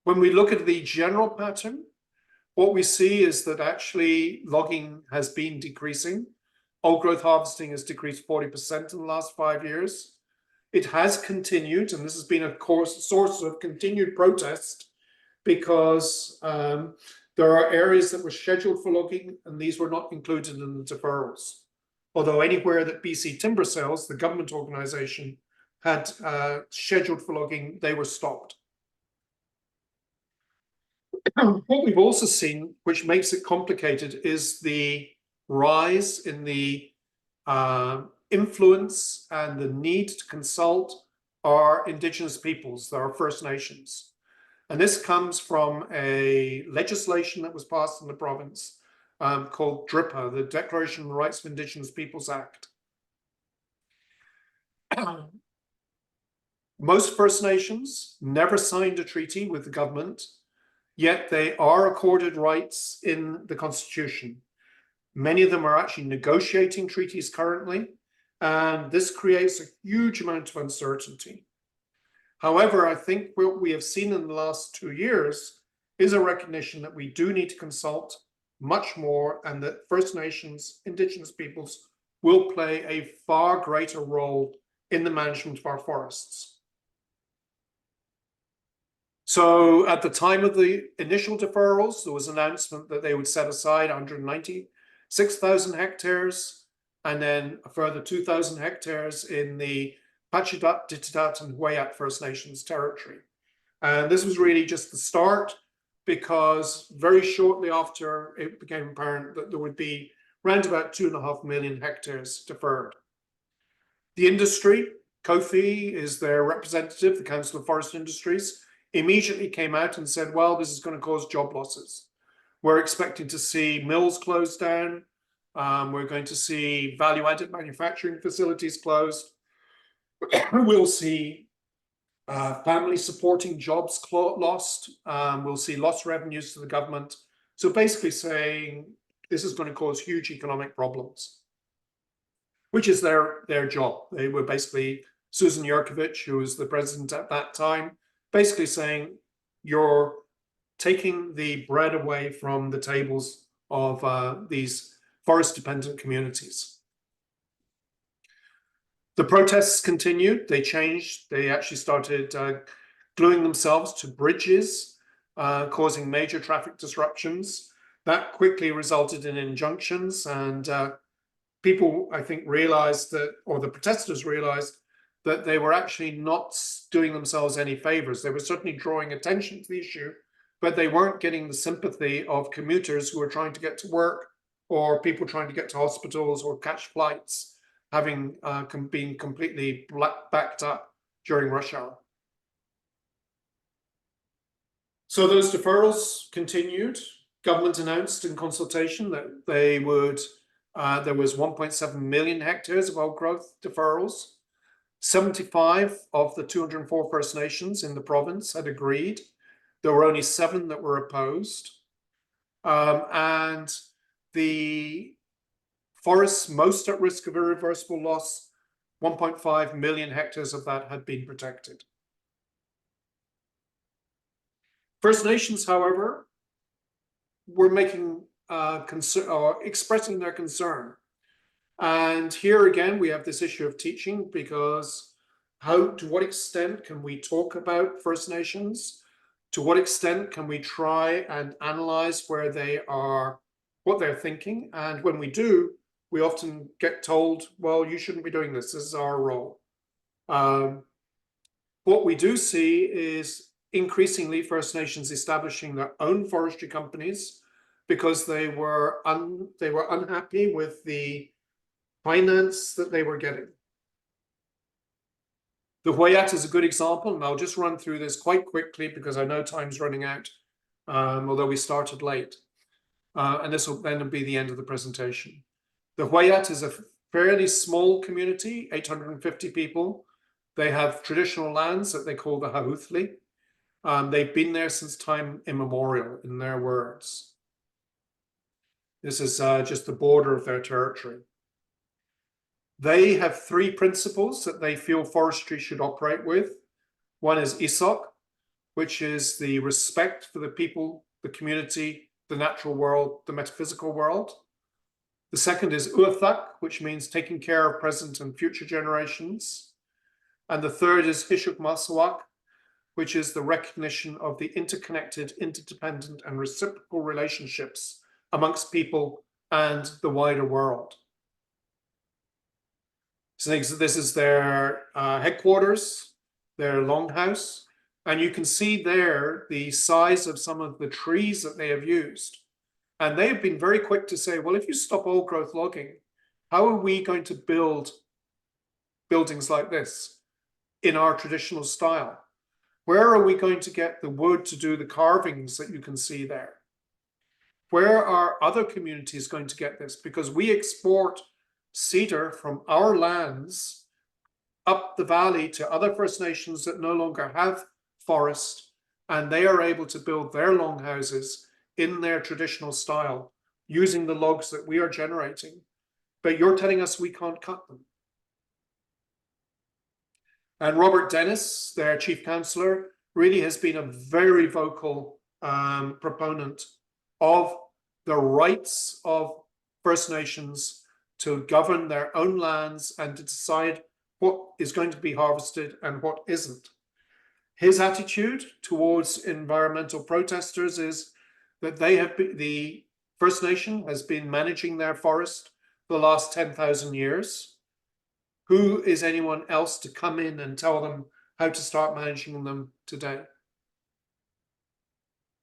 When we look at the general pattern, what we see is that actually logging has been decreasing. Old growth harvesting has decreased 40% in the last 5 years. It has continued, and this has been a source of continued protest, because there are areas that were scheduled for logging, and these were not included in the deferrals. Although anywhere that BC Timber Sales, the government organization, had scheduled for logging, they were stopped. What we've also seen, which makes it complicated, is the rise in the influence and the need to consult our Indigenous peoples, our First Nations. And this comes from a legislation that was passed in the province called DRIPA, the Declaration on the Rights of Indigenous Peoples Act. Most First Nations never signed a treaty with the government, yet they are accorded rights in the Constitution. Many of them are actually negotiating treaties currently, and this creates a huge amount of uncertainty. However, I think what we have seen in the last 2 years is a recognition that we do need to consult much more, and that First Nations, Indigenous peoples, will play a far greater role in the management of our forests. So at the time of the initial deferrals, there was an announcement that they would set aside 196,000 hectares, and then a further 2,000 hectares in the Pachidat, Ditidat, and Wayat First Nations territory. And this was really just the start. because very shortly after it became apparent that there would be around about 2.5 million hectares deferred. The industry, Kofi is their representative, the Council of Forest Industries, immediately came out and said, well, this is going to cause job losses. We're expecting to see mills closed down. We're going to see value-added manufacturing facilities closed. We'll see family supporting jobs lost. We'll see lost revenues to the government. So basically saying this is going to cause huge economic problems, which is their job. They were basically, Susan Yurkovich, who was the president at that time, basically saying you're taking the bread away from the tables of these forest-dependent communities. The protests continued. They changed. They actually started gluing themselves to bridges, causing major traffic disruptions. That quickly resulted in injunctions, and people, I think, realized that, or the protesters realized that they were actually not doing themselves any favors. They were certainly drawing attention to the issue, but they weren't getting the sympathy of commuters who were trying to get to work, or people trying to get to hospitals or catch flights, having been completely backed up during rush hour. So those deferrals continued. Government announced in consultation that they would, there was 1.7 million hectares of old growth deferrals. 75 of the 204 First Nations in the province had agreed. There were only 7 that were opposed. And the forests most at risk of irreversible loss, 1.5 million hectares of that had been protected. First Nations, however, were making expressing their concern. And here again, we have this issue of teaching, because to what extent can we talk about First Nations? To what extent can we try and analyze where they are, what they're thinking? And when we do, we often get told, well, you shouldn't be doing this. This is our role. What we do see is increasingly First Nations establishing their own forestry companies because they were unhappy with the finance that they were getting. The Wayat is a good example, and I'll just run through this quite quickly because I know time's running out, although we started late. And this will then be the end of the presentation. The Wayat is a fairly small community, 850 people. They have traditional lands that they call the Hauthli. They've been there since time immemorial, in their words. This is just the border of their territory. They have 3 principles that they feel forestry should operate with. One is Isok, which is the respect for the people, the community, the natural world, the metaphysical world. The second is Uathak, which means taking care of present and future generations. And the third is Hishuk Masawak, which is the recognition of the interconnected, interdependent, and reciprocal relationships amongst people and the wider world. So this is their headquarters, their longhouse, and you can see there the size of some of the trees that they have used. And they have been very quick to say, well, if you stop old growth logging, how are we going to build buildings like this in our traditional style? Where are we going to get the wood to do the carvings that you can see there? Where are other communities going to get this? Because we export cedar from our lands up the valley to other First Nations that no longer have forest, and they are able to build their longhouses in their traditional style using the logs that we are generating. But you're telling us we can't cut them. And Robert Dennis, their chief councillor, really has been a very vocal proponent of the rights of First Nations to govern their own lands and to decide what is going to be harvested and what isn't. His attitude towards environmental protesters is that the First Nation has been managing their forest for the last 10,000 years. Who is anyone else to come in and tell them how to start managing them today?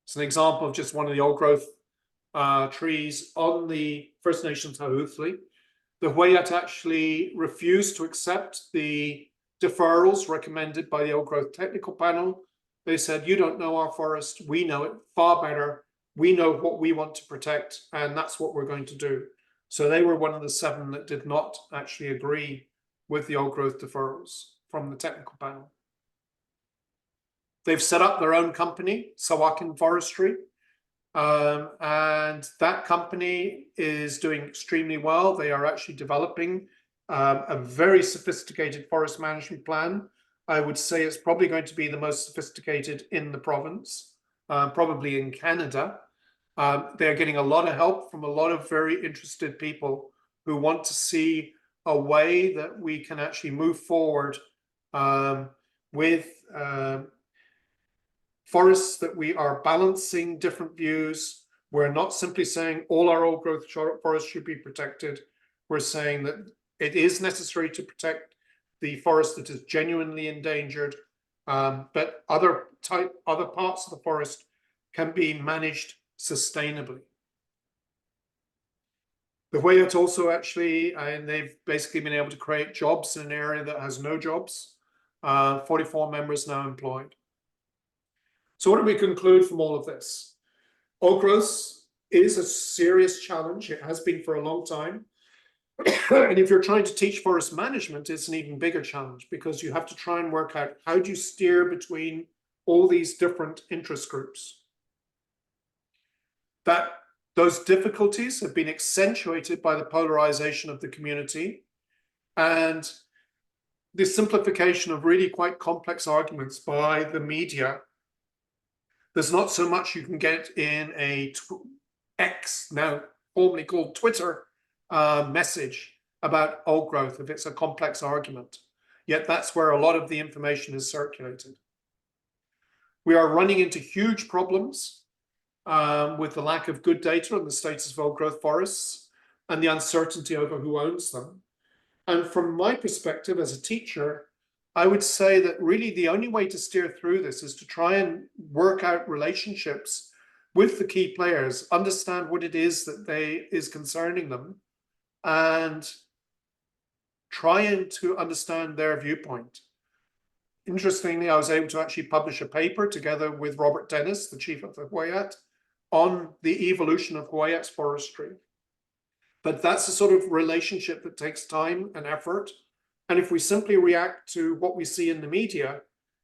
It's an example of just one of the old growth trees on the First Nations Hauthli. The Wayat actually refused to accept the deferrals recommended by the old growth technical panel. They said, you don't know our forest, we know it far better. We know what we want to protect, and that's what we're going to do. So they were one of the 7 that did not actually agree with the old growth deferrals from the technical panel. They've set up their own company, Sawakin Forestry, and that company is doing extremely well. They are actually developing a very sophisticated forest management plan. I would say it's probably going to be the most sophisticated in the province, probably in Canada. They're getting a lot of help from a lot of very interested people who want to see a way that we can actually move forward with forests, that we are balancing different views. We're not simply saying all our old growth forests should be protected. We're saying that it is necessary to protect the forest that is genuinely endangered, but other parts of the forest can be managed sustainably. The Wayat also actually, and they've basically been able to create jobs in an area that has no jobs. 44 members now employed. So what do we conclude from all of this? Old growth is a serious challenge. It has been for a long time. And if you're trying to teach forest management, it's an even bigger challenge, because you have to try and work out how do you steer between all these different interest groups. Those difficulties have been accentuated by the polarization of the community and the simplification of really quite complex arguments by the media. There's not so much you can get in a X, now formerly called Twitter, message about old growth if it's a complex argument. Yet that's where a lot of the information is circulated. We are running into huge problems with the lack of good data on the status of old growth forests and the uncertainty over who owns them. And from my perspective as a teacher, I would say that really the only way to steer through this is to try and work out relationships with the key players, understand what it is that is concerning them, and trying to understand their viewpoint. Interestingly, I was able to actually publish a paper together with Robert Dennis, the chief of the Wayat, on the evolution of Wayat's forestry. But that's a sort of relationship that takes time and effort. And if we simply react to what we see in the media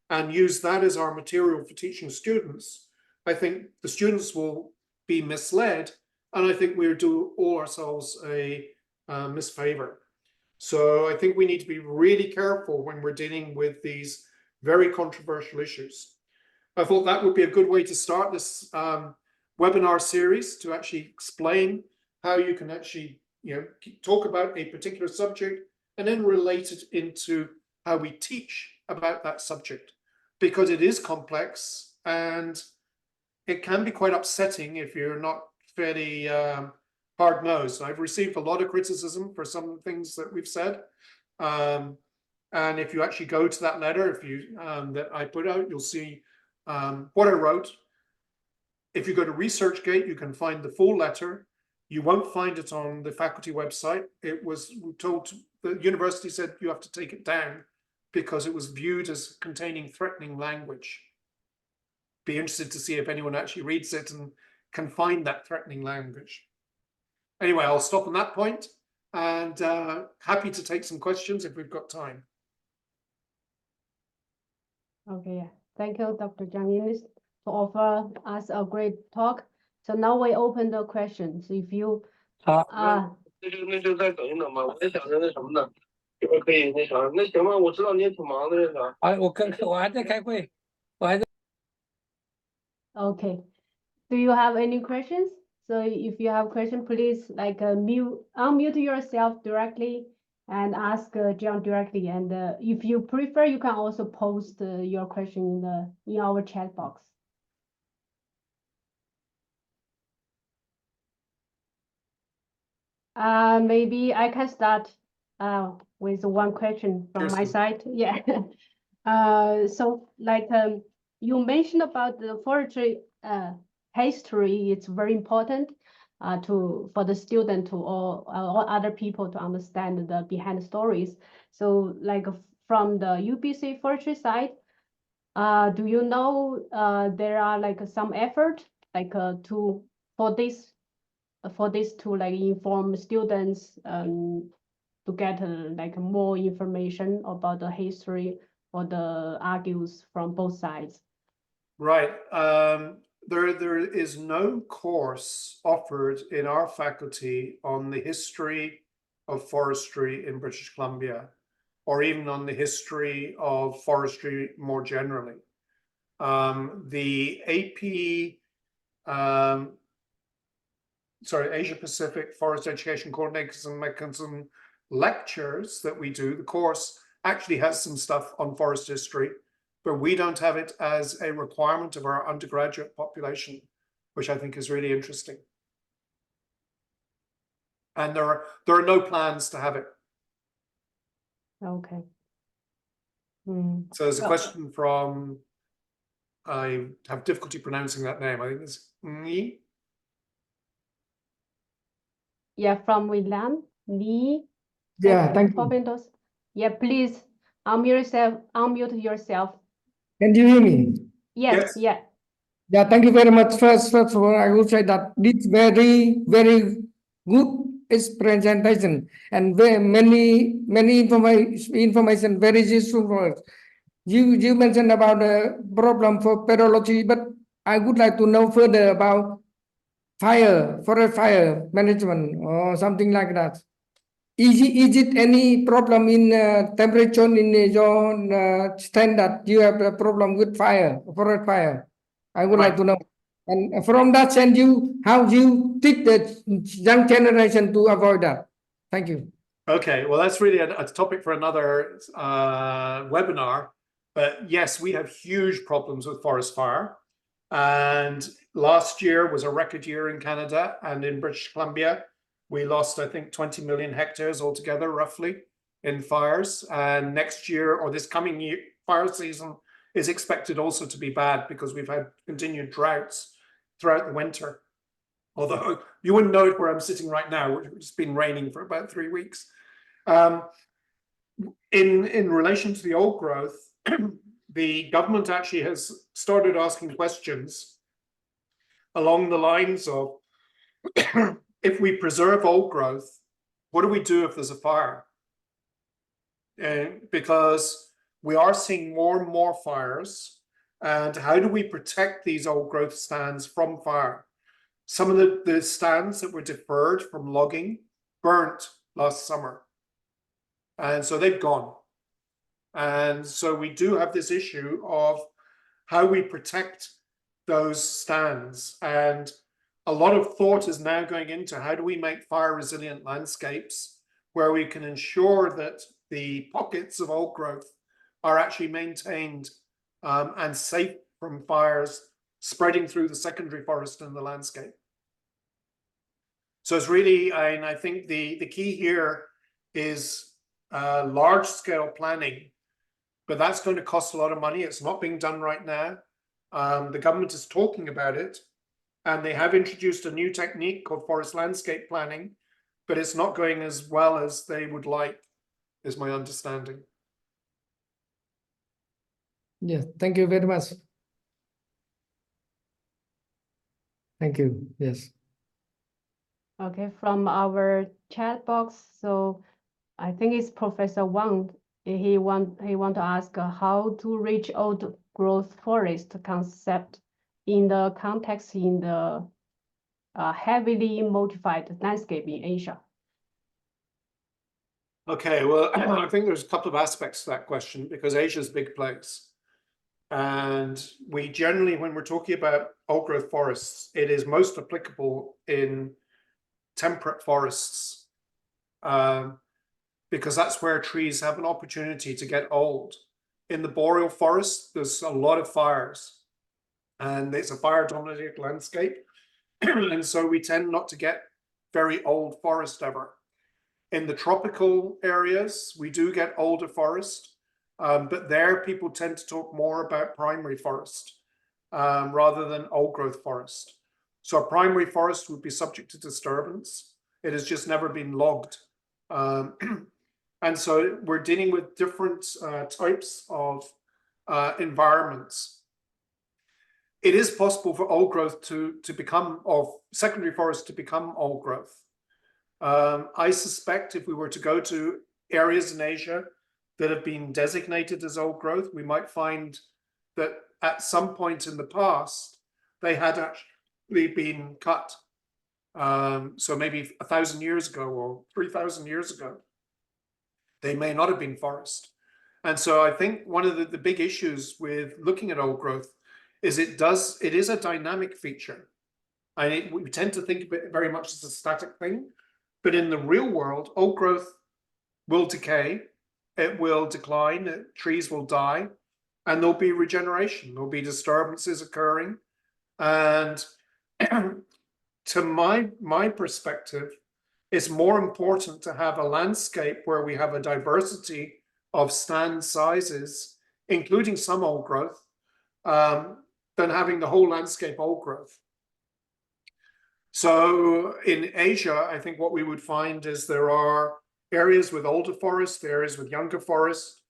and use that as our material for teaching students, I think the students will be misled. And I think we'll do all ourselves a misfavor. So I think we need to be really careful when we're dealing with these very controversial issues. I thought that would be a good way to start this webinar series, to actually explain how you can actually, talk about a particular subject and then relate it into how we teach about that subject, because it is complex and it can be quite upsetting if you're not fairly hard-nosed. I've received a lot of criticism for some of the things that we've said. And if you actually go to that letter, that I put out, you'll see what I wrote. If you go to ResearchGate, you can find the full letter. You won't find it on the faculty website. It was told, the university said you have to take it down because it was viewed as containing threatening language. Be interested to see if anyone actually reads it and can find that threatening language. Anyway, I'll stop on that point, and happy to take some questions if we've got time. Okay, thank you, Dr. Zhang Yinis, to offer us a great talk. So now we open the questions. If you 那就再等一等吧，我也想着那什么呢，一会儿可以那啥，那行吧，我知道你也挺忙的，那啥。我还在开会，我还在。Okay. Do you have any questions? So if you have questions, please unmute yourself directly and ask John directly. And if you prefer, you can also post your question in our chat box. Maybe I can start with one question from my side. Yeah. So you mentioned about the forestry history, it's very important for the student to all other people to understand the behind stories. So like from the UBC forestry side, do you know there are like some effort like for this to like inform students to get like more information about the history or the argues from both sides? Right. There is no course offered in our faculty on the history of forestry in British Columbia, or even on the history of forestry more generally. The Asia Pacific Forest Education Coordinators and Mechanism lectures that we do, the course actually has some stuff on forest history, but we don't have it as a requirement of our undergraduate population, which I think is really interesting. And there are no plans to have it. Okay. So there's a question from, I have difficulty pronouncing that name. I think it's Nhi. Yeah, from William Lee. Yeah, thank you. Yeah, please unmute yourself. Can you hear me? Yes, yeah. Yeah, thank you very much. First of all, I will say that this very good presentation and very many information very useful for us. You mentioned about the problem for pedology, but I would like to know further about forest fire management or something like that. Is it any problem in temperature in your standard? You have a problem with forest fire? I would like to know. And from that sense, how you teach the young generation to avoid that? Thank you. Okay, well, that's really a topic for another webinar. But yes, we have huge problems with forest fire. And last year was a record year in Canada and in British Columbia. We lost, I think, 20 million hectares altogether, roughly, in fires. And next year, or this coming year, fire season is expected also to be bad because we've had continued droughts throughout the winter. Although you wouldn't know it where I'm sitting right now, it's been raining for about 3 weeks. In relation to the old growth, the government actually has started asking questions along the lines of, if we preserve old growth, what do we do if there's a fire? Because we are seeing more and more fires, and how do we protect these old growth stands from fire? Some of the stands that were deferred from logging burnt last summer, and so they've gone. And so we do have this issue of how we protect those stands, and a lot of thought is now going into how do we make fire resilient landscapes where we can ensure that the pockets of old growth are actually maintained and safe from fires spreading through the secondary forest and the landscape. So it's really, I think the key here is large scale planning, but that's going to cost a lot of money. It's not being done right now. The government is talking about it, and they have introduced a new technique called forest landscape planning, but it's not going as well as they would like, is my understanding. Yes, thank you very much. Thank you. Yes. Okay, from our chat box. So I think it's Professor Wang. He want to ask how to reach old growth forest concept in the context in the heavily modified landscape in Asia. Okay, well, I think there's a couple of aspects to that question, because Asia's a big place. And we generally, when we're talking about old growth forests, it is most applicable in temperate forests, because that's where trees have an opportunity to get old. In the boreal forest, there's a lot of fires, and it's a fire-dominated landscape. And so we tend not to get very old forest ever. In the tropical areas, we do get older forest, but there people tend to talk more about primary forest rather than old growth forest. So a primary forest would be subject to disturbance. It has just never been logged. And so we're dealing with different types of environments. It is possible for old growth to become, or secondary forest to become old growth. I suspect if we were to go to areas in Asia that have been designated as old growth, we might find that at some point in the past, they had actually been cut. So maybe 1,000 years ago or 3,000 years ago, they may not have been forest. And so I think one of the big issues with looking at old growth is it is a dynamic feature. We tend to think of it very much as a static thing, but in the real world, old growth will decay, it will decline, trees will die, and there'll be regeneration, there'll be disturbances occurring. And to my perspective, it's more important to have a landscape where we have a diversity of stand sizes, including some old growth, than having the whole landscape old growth. So in Asia, I think what we would find is there are areas with older forest, areas with younger forest.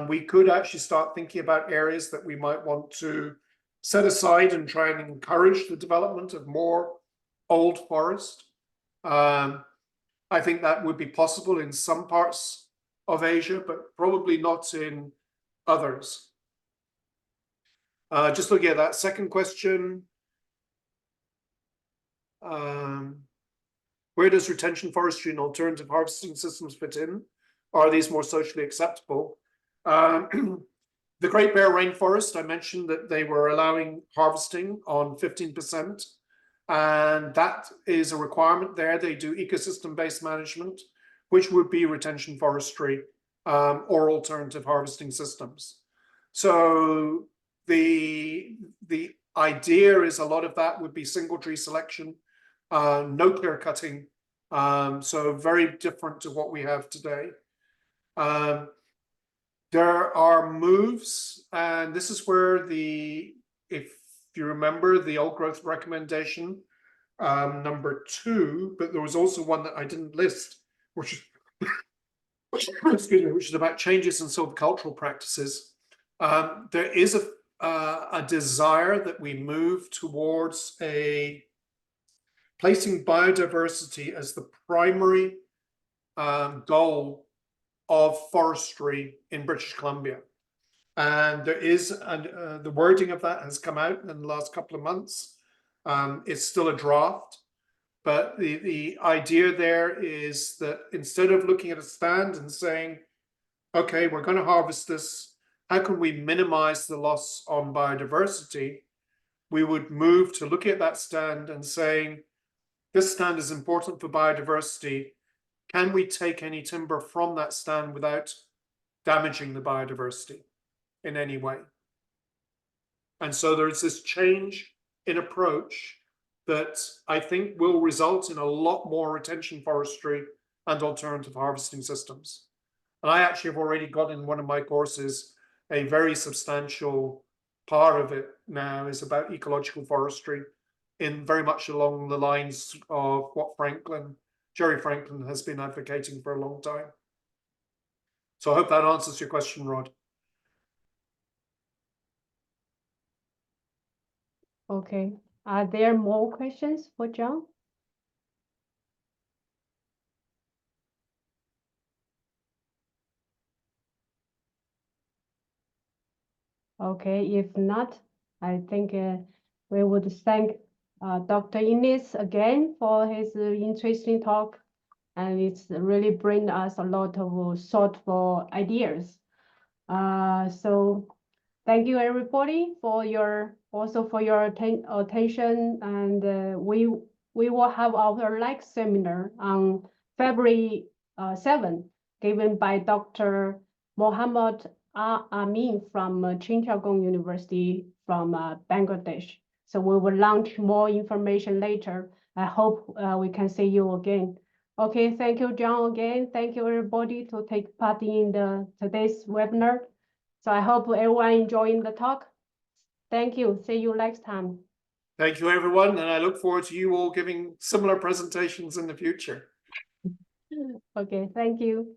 We could actually start thinking about areas that we might want to set aside and try and encourage the development of more old forest. I think that would be possible in some parts of Asia, but probably not in others. Just looking at that second question. Where does retention forestry and alternative harvesting systems fit in? Are these more socially acceptable? The Great Bear Rainforest, I mentioned that they were allowing harvesting on 15%, and that is a requirement there. They do ecosystem-based management, which would be retention forestry or alternative harvesting systems. So the idea is a lot of that would be single tree selection, no clear cutting, so very different to what we have today. There are moves, and this is where if you remember the old growth recommendation, number 2, but there was also one that I didn't list, which is about changes in silvicultural practices. There is a desire that we move towards placing biodiversity as the primary goal of forestry in British Columbia. And there is, the wording of that has come out in the last couple of months. It's still a draft, but the idea there is that instead of looking at a stand and saying, okay, we're going to harvest this, how can we minimize the loss on biodiversity? We would move to looking at that stand and saying, this stand is important for biodiversity. Can we take any timber from that stand without damaging the biodiversity in any way? And so there's this change in approach that I think will result in a lot more retention forestry and alternative harvesting systems. And I actually have already got in one of my courses a very substantial part of it now is about ecological forestry, in very much along the lines of what Jerry Franklin has been advocating for a long time. So I hope that answers your question, Rod. Okay. Are there more questions for John? Okay, if not, I think we would thank Dr. Innes again for his interesting talk, and it's really bring us a lot of thoughtful ideas. So thank you everybody for your attention, and we will have our next seminar on February 7th, given by Dr. Mohammed Amin from Chittagong University from Bangladesh. So we will launch more information later. I hope we can see you again. Okay, thank you, John, again. Thank you, everybody, to take part in today's webinar. So I hope everyone enjoying the talk. Thank you. See you next time. Thank you, everyone, and I look forward to you all giving similar presentations in the future. Okay, thank you.